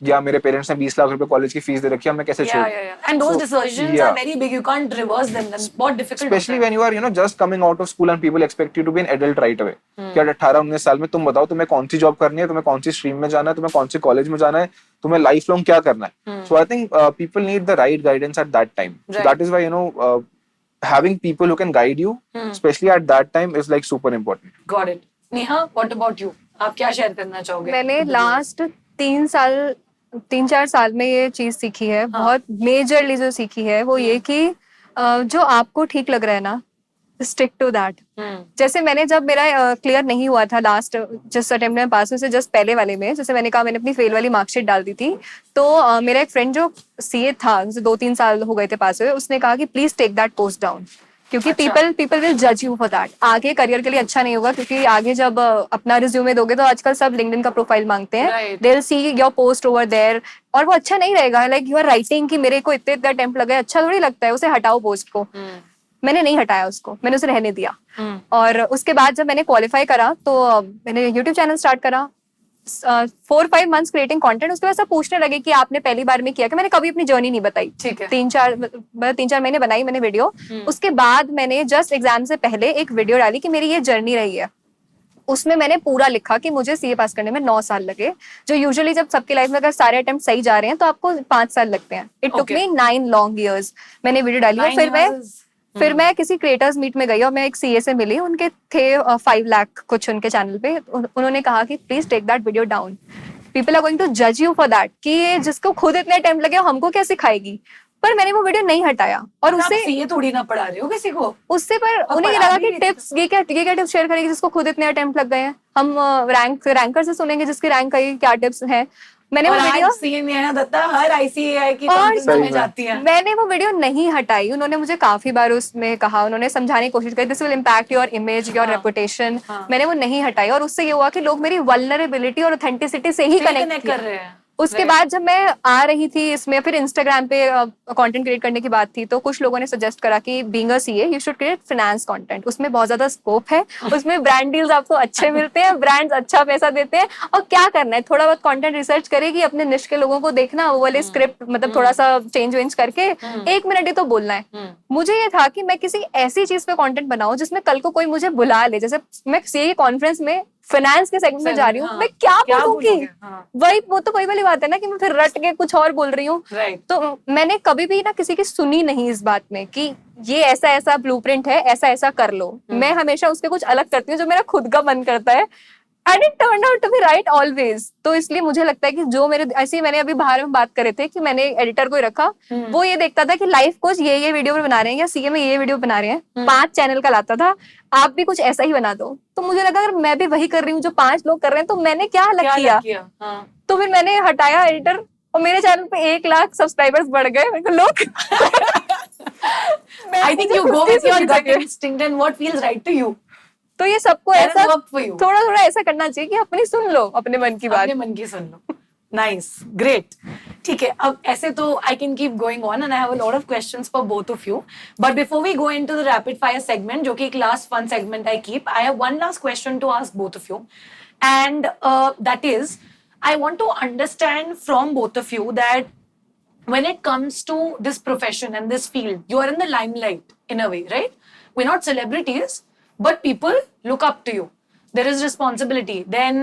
या मेरे पेरेंट्स ने 20 लाख रुपए कॉलेज की फीस दे रखी है मैं कैसे छोड़. And those decisions are very big, you can't reverse them, that's बहुत difficult, especially when you are just coming out of school and people expect you to be an adult right away. क्या 18-19 साल में तुम बताओ तुम्हें कौन सी job करनी है, तुम्हें कौन सी स्ट्रीम में जाना है, तुम्हें कौन से कॉलेज में जाना है, तुम्हें लाइफ लॉन्ग क्या करना है. So I think people need the right guidance at that time. So that is why having people who can guide you, especially at that time, is like super important. Got it. Neha, what about you? आप क्या share करना चाहोगे? मैंने last तीन चार साल में ये चीज सीखी है, बहुत मेजरली जो सीखी है वो ये कि जो आपको ठीक लग रहा है ना, स्टिक टू दैट। जैसे मैंने जब मेरा क्लियर नहीं हुआ था लास्ट जिस अटेम्प्ट में पास हुई से जस्ट पहले वाले में, जैसे मैंने कहा मैंने अपनी फेल वाली मार्कशीट डाल दी थी, तो मेरा एक फ्रेंड जो सीए था, जैसे 2-3 साल हो गए थे पास हुए, उसने कहा कि please take that post down, क्योंकि पीपल विल जज यू फॉर दैट। आगे करियर के लिए अच्छा नहीं होगा, क्योंकि आगे जब अपना रिज्यूमे दोगे तो आजकल सब लिंक्डइन का प्रोफाइल मांगते हैं, they will see your post over there, और वो अच्छा नहीं रहेगा। लाइक यू आर राइटिंग कि मेरे को इतने अटेम्प्ट लगे, अच्छा थोड़ी लगता है, उसे हटाओ पोस्ट को। मैंने नहीं हटाया उसको, मैंने उसे रहने दिया। और उसके बाद जब मैंने क्वालिफाई करा तो मैंने यूट्यूब चैनल स्टार्ट करा, 4-5 मंथ्स क्रिएटिंग कंटेंट। उसके बाद सब पूछने लगे कि आपने पहली बार में किया, कि मैंने कभी अपनी जर्नी नहीं बताई। ठीक है। 3-4 महीने बनाई मैंने वीडियो। उसके बाद मैंने जस्ट एग्जाम से पहले एक वीडियो डाली कि मेरी ये जर्नी रही है। उसमें मैंने पूरा लिखा कि मुझे सीए पास करने में 9 साल लगे, जो यूजुअली जब सबके लाइफ में अगर सारे अटेम्प्ट सही जा रहे हैं तो आपको 5 साल लगते हैं। It took me 9 long years. मैंने वीडियो डाली और फिर मैं किसी क्रिएटर्स मीट में गई और मैं एक सीए से मिली, उनके थे 5 लाख कुछ उनके चैनल पे। उन्होंने कहा कि please take that video down, people are going to जज यू फॉर दैट, कि ये जिसको खुद इतने अटेम्प्ट लगे हमको क्या सिखाएगी। पर मैंने वो वीडियो नहीं हटाया, और उससे ये थोड़ी ना पढ़ा रहे हो किसी को, उससे पर उन्हें ये लगा कि टिप्स ये क्या टिप्स शेयर करेगी जिसको खुद इतने अटेम्प्ट लग गए हैं। हम रैंकर से सुनेंगे जिसकी रैंक आई, क्या टिप्स हैं। मैंने वो वीडियो दत्ता हर आईसीएआई की कंपनी में जाती है। मैंने वो वीडियो नहीं हटाई। उन्होंने मुझे काफी बार उसमें कहा, उन्होंने समझाने की कोशिश की, this will impact your image, your reputation. मैंने वो नहीं हटाई, और उससे ये हुआ कि लोग मेरी वल्नरेबिलिटी और ऑथेंटिसिटी से ही कनेक्ट कर रहे हैं। उसके बाद जब मैं आ रही थी इसमें, फिर इंस्टाग्राम पे कंटेंट क्रिएट करने की बात थी, तो कुछ लोगों ने सजेस्ट करा कि being a CA you should create finance content, उसमें बहुत ज्यादा स्कोप है, उसमें ब्रांड डील्स आपको अच्छे मिलते हैं, ब्रांड्स अच्छा पैसा देते हैं। और क्या करना है, थोड़ा बहुत कंटेंट रिसर्च करेगी, अपने निश के लोगों को देखना, वो वाले स्क्रिप्ट मतलब थोड़ा सा चेंज वेंज करके 1 मिनट ही तो बोलना है। मुझे ये था कि मैं किसी ऐसी चीज पे कंटेंट बनाऊं जिसमें कल को कोई मुझे बुला ले। जैसे मैं सीए कॉन्फ्रेंस में फाइनेंस के सेगमेंट में जा रही हूँ, मैं क्या बोलूंगी, वही वो तो वही वाली बात है ना कि मैं फिर रट के कुछ और बोल रही हूँ। तो मैंने कभी भी ना किसी की सुनी नहीं इस बात में कि ये ऐसा ऐसा ब्लूप्रिंट है, ऐसा ऐसा कर लो। मैं हमेशा उसके कुछ अलग करती हूँ जो मेरा खुद का मन करता है, and it turn out to be right always. तो इसलिए मुझे लगता है कि जो मेरे ऐसे ही मैंने अभी बाहर में बात करे थे कि मैंने एडिटर को ही रखा, वो ये देखता था कि लाइफ कोच ये वीडियो बना रहे हैं या सीए में ये वीडियो बना रहे हैं, 5 चैनल का लाता था, आप भी कुछ ऐसा ही बना दो। तो मुझे लगा अगर मैं भी वही कर रही हूँ जो 5 लोग कर रहे हैं तो मैंने क्या अलग किया। तो फिर मैंने हटाया एडिटर, और मेरे चैनल पे 1 लाख सब्सक्राइबर्स बढ़ गए। लोग I think you go with your gut instinct and what feels right to you. तो ये सबको ऐसा थोड़ा थोड़ा ऐसा करना चाहिए कि अपनी सुन लो, अपने मन की बात, अपने मन की सुन लो। Nice, great. ठीक है, अब ऐसे तो I can keep going on and I have a lot of questions for both of you, but before we go into the rapid fire segment, जो कि एक last fun segment I keep, I have one last question to ask both of you, and that is I want to understand from both of you that when it comes to this profession and this field, you are in the limelight in a way, right? We're not celebrities, but people look up to you. There is responsibility. Then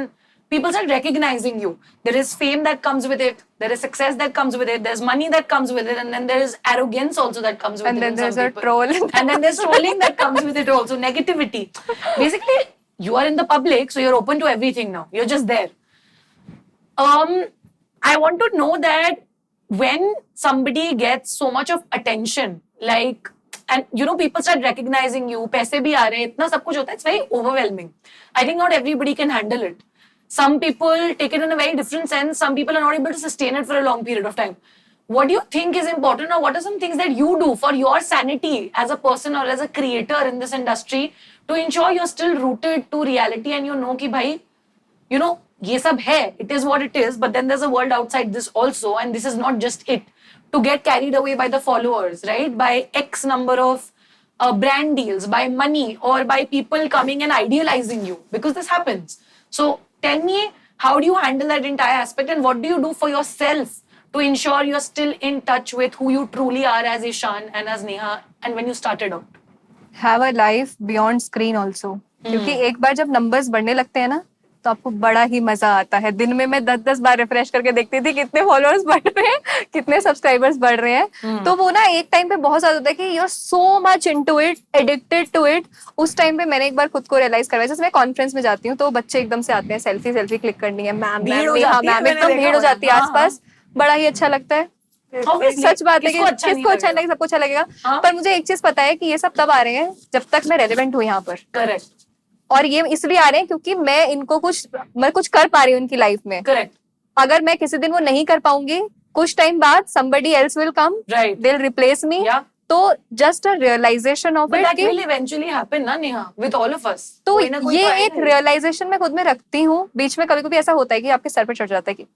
people start recognizing you. There is fame that comes with it. There is success that comes with it. There's money that comes with it. And then there is arrogance also that comes with it. And then there's a troll. And then there's trolling that comes with it also. Negativity. Basically, you are in the public, so you're open to everything now. You're just there. I want to know that when somebody gets so much of attention, like, and you know, people start recognizing you, paise bhi aa rahe, itna sab kuch hota hai, it's very overwhelming. I think not everybody can handle it. Some people take it in a very different sense. Some people are not able to sustain it for a long period of time. What do you think is important, or what are some things that you do for your sanity as a person or as a creator in this industry to ensure you're still rooted to reality and you know ki bhai, you know, ये सब है, it is what it is, but then there's a world outside this also, and this is not just it. To get carried away by the followers, right? By X number of brand deals, by money, or by people coming and idealizing you, because this happens. So tell me, how do you handle that entire aspect, and what do you do for yourself to ensure you're still in touch with who you truly are as Ishan and as Neha, and when you started out? Have a life beyond screen also. क्योंकि एक बार जब numbers बढ़ने लगते हैं ना, तो आपको बड़ा ही मजा आता है। दिन में मैं 10-10 बार रिफ्रेश करके देखती थी कितने फॉलोअर्स बढ़ रहे हैं, कितने सब्सक्राइबर्स बढ़ रहे हैं। तो वो ना एक टाइम पे बहुत ज्यादा होता है कि you are so much into it, addicted to it. उस टाइम पे मैंने एक बार खुद को रियलाइज करवाया, जैसे मैं कॉन्फ्रेंस में जाती हूँ तो बच्चे एकदम से आते हैं, सेल्फी क्लिक करनी है, मैम भीड़ हो मैम, हाँ जाती है, मैम, मैंने एकदम देखा भीड़ हो हुआ है। जाती है हाँ, आसपास। बड़ा ही अच्छा लगता है। Obviously, सच बात है कि किसको अच्छा नहीं किसको अच्छा लगेगा? लगेगा, सबको अच्छा लगेगा। हाँ। पर मुझे एक चीज पता है कि ये सब तब आ रहे हैं जब तक मैं रेलेवेंट हूँ यहाँ पर। करेक्ट और ये इसलिए आ रहे हैं क्योंकि मैं कुछ कर पा रही हूँ इनकी लाइफ में। करेक्ट अगर मैं किसी दिन वो नहीं कर पाऊंगी, कुछ टाइम बाद somebody else will come, right they'll replace me. या तो just a realization of but it that कि विल इवेंचुअली हैपन ना Neha, with all of us. तो ये एक रियलाइजेशन मैं खुद में रखती हूँ। बीच में कभी कभी ऐसा होता है कि आपके सर पे चढ़ जाता है कि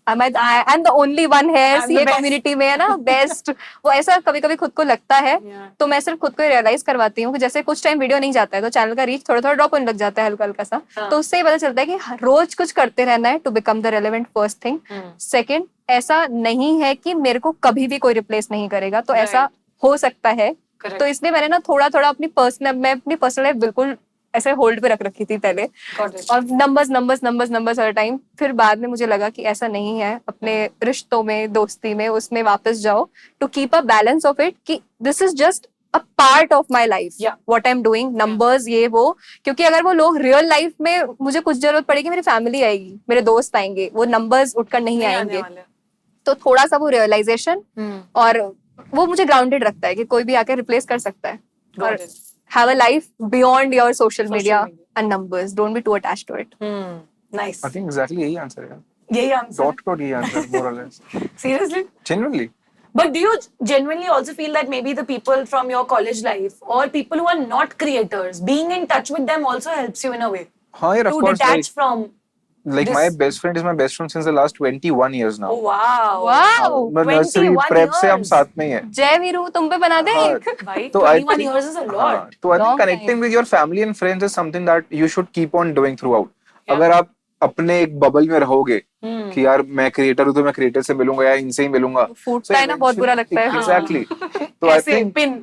I am the only one है I'm the ये best. कम्युनिटी में, है ना, बेस्ट। वो ऐसा कभी कभी खुद को लगता है। Yeah. तो मैं सिर्फ खुद को रियलाइज करवाती हूँ कि जैसे कुछ टाइम वीडियो नहीं जाता है तो चैनल का रीच थोड़ा थोड़ा ड्रॉप होने लग जाता है, हल्का हल्का सा। हाँ. तो उससे ही पता चलता है कि रोज कुछ करते रहना है to become the relevant first thing. Second, ऐसा नहीं है कि मेरे को कभी भी कोई रिप्लेस नहीं करेगा, तो ऐसा Right. हो सकता है। Correct. तो इसलिए मैंने ना थोड़ा थोड़ा मैं अपनी पर्सनल लाइफ बिल्कुल ऐसे होल्ड पे रख रखी थी पहले, Got it. और नंबर्स हर टाइम। फिर बाद में मुझे लगा कि ऐसा नहीं है, अपने रिश्तों में, दोस्ती में, उसमें वापस जाओ to keep a balance of it कि this is just a part of my life, Yeah. What I am doing, numbers ये वो। क्योंकि अगर वो लोग रियल लाइफ में मुझे कुछ जरूरत पड़ेगी, मेरी फैमिली आएगी, मेरे दोस्त आएंगे, वो नंबर्स उठकर नहीं आने आएंगे। वाले। तो थोड़ा सा वो रियलाइजेशन और वो मुझे ग्राउंडेड रखता है कि कोई भी आके रिप्लेस कर सकता है। Got और it. have a life beyond your social media media. and numbers. Don't be too attached to it. Nice, I think exactly यही आंसर है। यही आंसर डॉट यही answer more or less. Seriously. Genuinely. But do you genuinely also feel that maybe the people from your college life or people who are not creators, being in touch with them also helps you in a way हाँ यार, of to course, detach from like this? my best friend is my best friend since the last 21 years now. Oh wow. Wow! मैं nursery 21 prep से हम years. साथ में ही हैं। जय वीरू, तुम पे बना दे हाँ, एक। भाई तो I 21 think- years is a lot. हाँ, तो I think Long connecting time. with your family and friends is something that you should keep on doing throughout. Yeah. अगर आप अपने एक बबल में रहोगे कि यार मैं क्रिएटर हूँ तो मैं क्रिएटर से मिलूंगा या इनसे ही मिलूंगा, फूटता है ना, बहुत बुरा लगता है। एग्जैक्टली। तो आई ऐसे थिंक पिन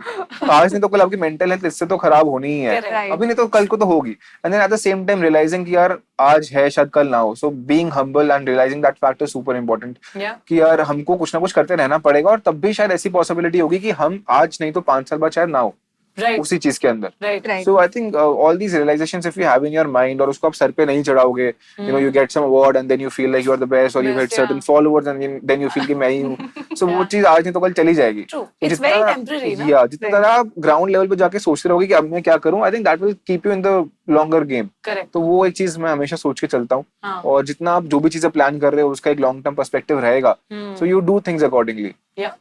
आज नहीं तो कल आपकी मेंटल हेल्थ इससे तो खराब होनी ही है, Correct. अभी नहीं तो कल को तो होगी। And then at the same time realising कि यार आज है शायद कल ना हो, so being humble and realising that fact is super important या कि यार हमको कुछ ना कुछ करते रहना पड़ेगा, और तब भी शायद ऐसी पॉसिबिलिटी होगी कि हम आज नहीं तो 5 साल बाद शायद ना हो राइट उसी चीज के अंदर। Right Right. So I think all these realizations if you have in your mind, और उसको आप सर पे नहीं चढ़ाओगे, you know, you get some award and then you feel like you are the best, or you Best, get certain yeah. followers and then you feel कि मैं ही हूँ। So वो Yeah. चीज आज नहीं तो कल चली जाएगी। True. तो It's very temporary, ना? Yeah, जितना ज्यादा आप ग्राउंड लेवल पे जाके सोचते रहोगे कि अब मैं क्या करूँ, I think that will keep you in the longer game. Correct तो वो एक चीज मैं हमेशा सोच के चलता हूँ, हाँ और जितना आप जो भी चीजें प्लान कर रहे हो उसका एक लॉन्ग टर्म पर्सपेक्टिव रहेगा, so you do things accordingly. Yeah.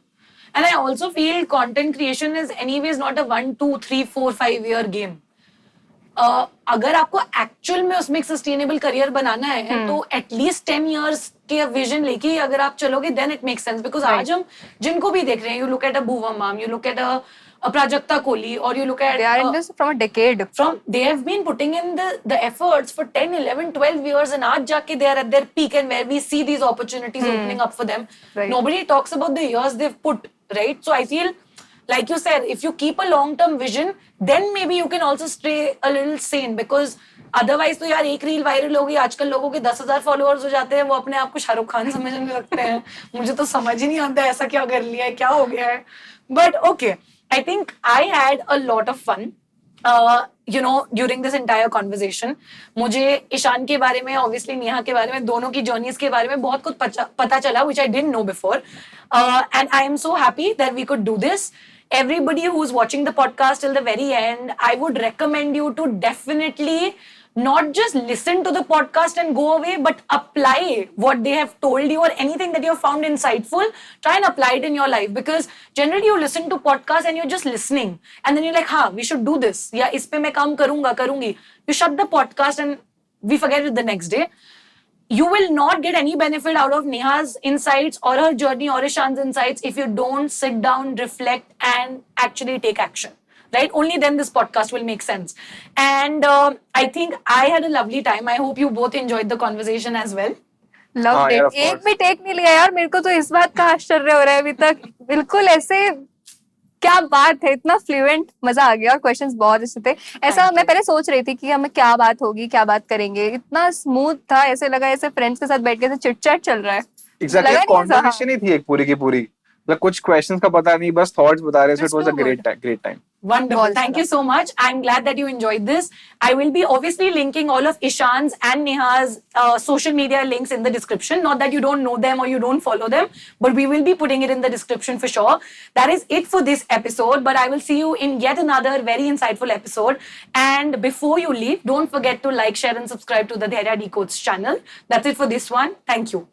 And I also feel content creation is anyways not a 1, 2, 3, 4, 5 year game. अगर आपको एक्चुअल में उसमें एक सस्टेनेबल करियर बनाना है तो एटलीस्ट 10 years के विजन लेके अगर आप चलोगे then it makes sense. Because आज हम जिनको भी देख रहे हैं, you look at a Bhuva ma'am, you look at a Prajakta Kohli, और you look They are in at this from a decade. they have been putting in the efforts for 10, 11, 12 years, and aaj jaake they are at their peak, and where we see these opportunities opening up for them. Right. Nobody talks about the years they've put, right? So I feel, like you said, if you keep a long-term vision, then maybe you can also stay a little sane, because otherwise तो यार एक reel viral होगी, आजकल लोगों के 10,000 followers हो जाते हैं, वो अपने आप को शाहरुख खान समझने लगते हैं। मुझे तो समझ ही नहीं आता ऐसा क्या कर लिया है, क्या हो गया है। But okay, I think I had a lot of fun. You know, during this entire conversation, मुझे ईशान के बारे में, obviously नेहा के बारे में, दोनों की journeys के बारे में बहुत कुछ पता चला, which I didn't know before. And I am so happy that we could do this. Everybody who's watching the podcast till the very end, I would recommend you to definitely not just listen to the podcast and go away, but apply what they have told you, or anything that you have found insightful. Try and apply it in your life, because generally you listen to podcasts and you're just listening, and then you're like, "Ha, we should do this. Yeah, इस पे मैं काम करूँगा, करूँगी." You shut the podcast and we forget it the next day. You will not get any benefit out of Neha's insights or her journey or Ishan's insights if you don't sit down, reflect, and actually take action. Right? Only then this podcast will make sense. And I think I had a lovely time. I hope you both enjoyed the conversation as well. Loved हाँ यार, it. of course. एक भी take नहीं लिया यार, मेरे को तो इस बात का आश्चर्य हो रहा है अभी तक। बिल्कुल ऐसे क्या बात है, इतना फ्लुएंट, मजा आ गया और क्वेश्चंस बहुत अच्छे थे। ऐसा Thank मैं you. पहले सोच रही थी कि हमें क्या बात होगी, क्या बात करेंगे, इतना स्मूथ था, ऐसे लगा ऐसे फ्रेंड्स के साथ बैठ के ऐसे चिट चैट चल रहा है। एग्जैक्टली, लगा नहीं ऐसा? कॉन्वर्सेशन ही थी एक पूरी की पूरी, मतलब कुछ क्वेश्चंस का पता नहीं, बस थॉट्स बता रहे थे। That's it was a so good. Great time. Wonderful. बहुत Thank you अच्छा। so much. I'm glad that you enjoyed this. I will be obviously linking all of Ishan's and Neha's social media links in the description. Not that you don't know them or you don't follow them, but we will be putting it in the description for sure. That is it for this episode, but I will see you in yet another very insightful episode. And before you leave, don't forget to like, share, and subscribe to the Dheria Decodes channel. That's it for this one. Thank you.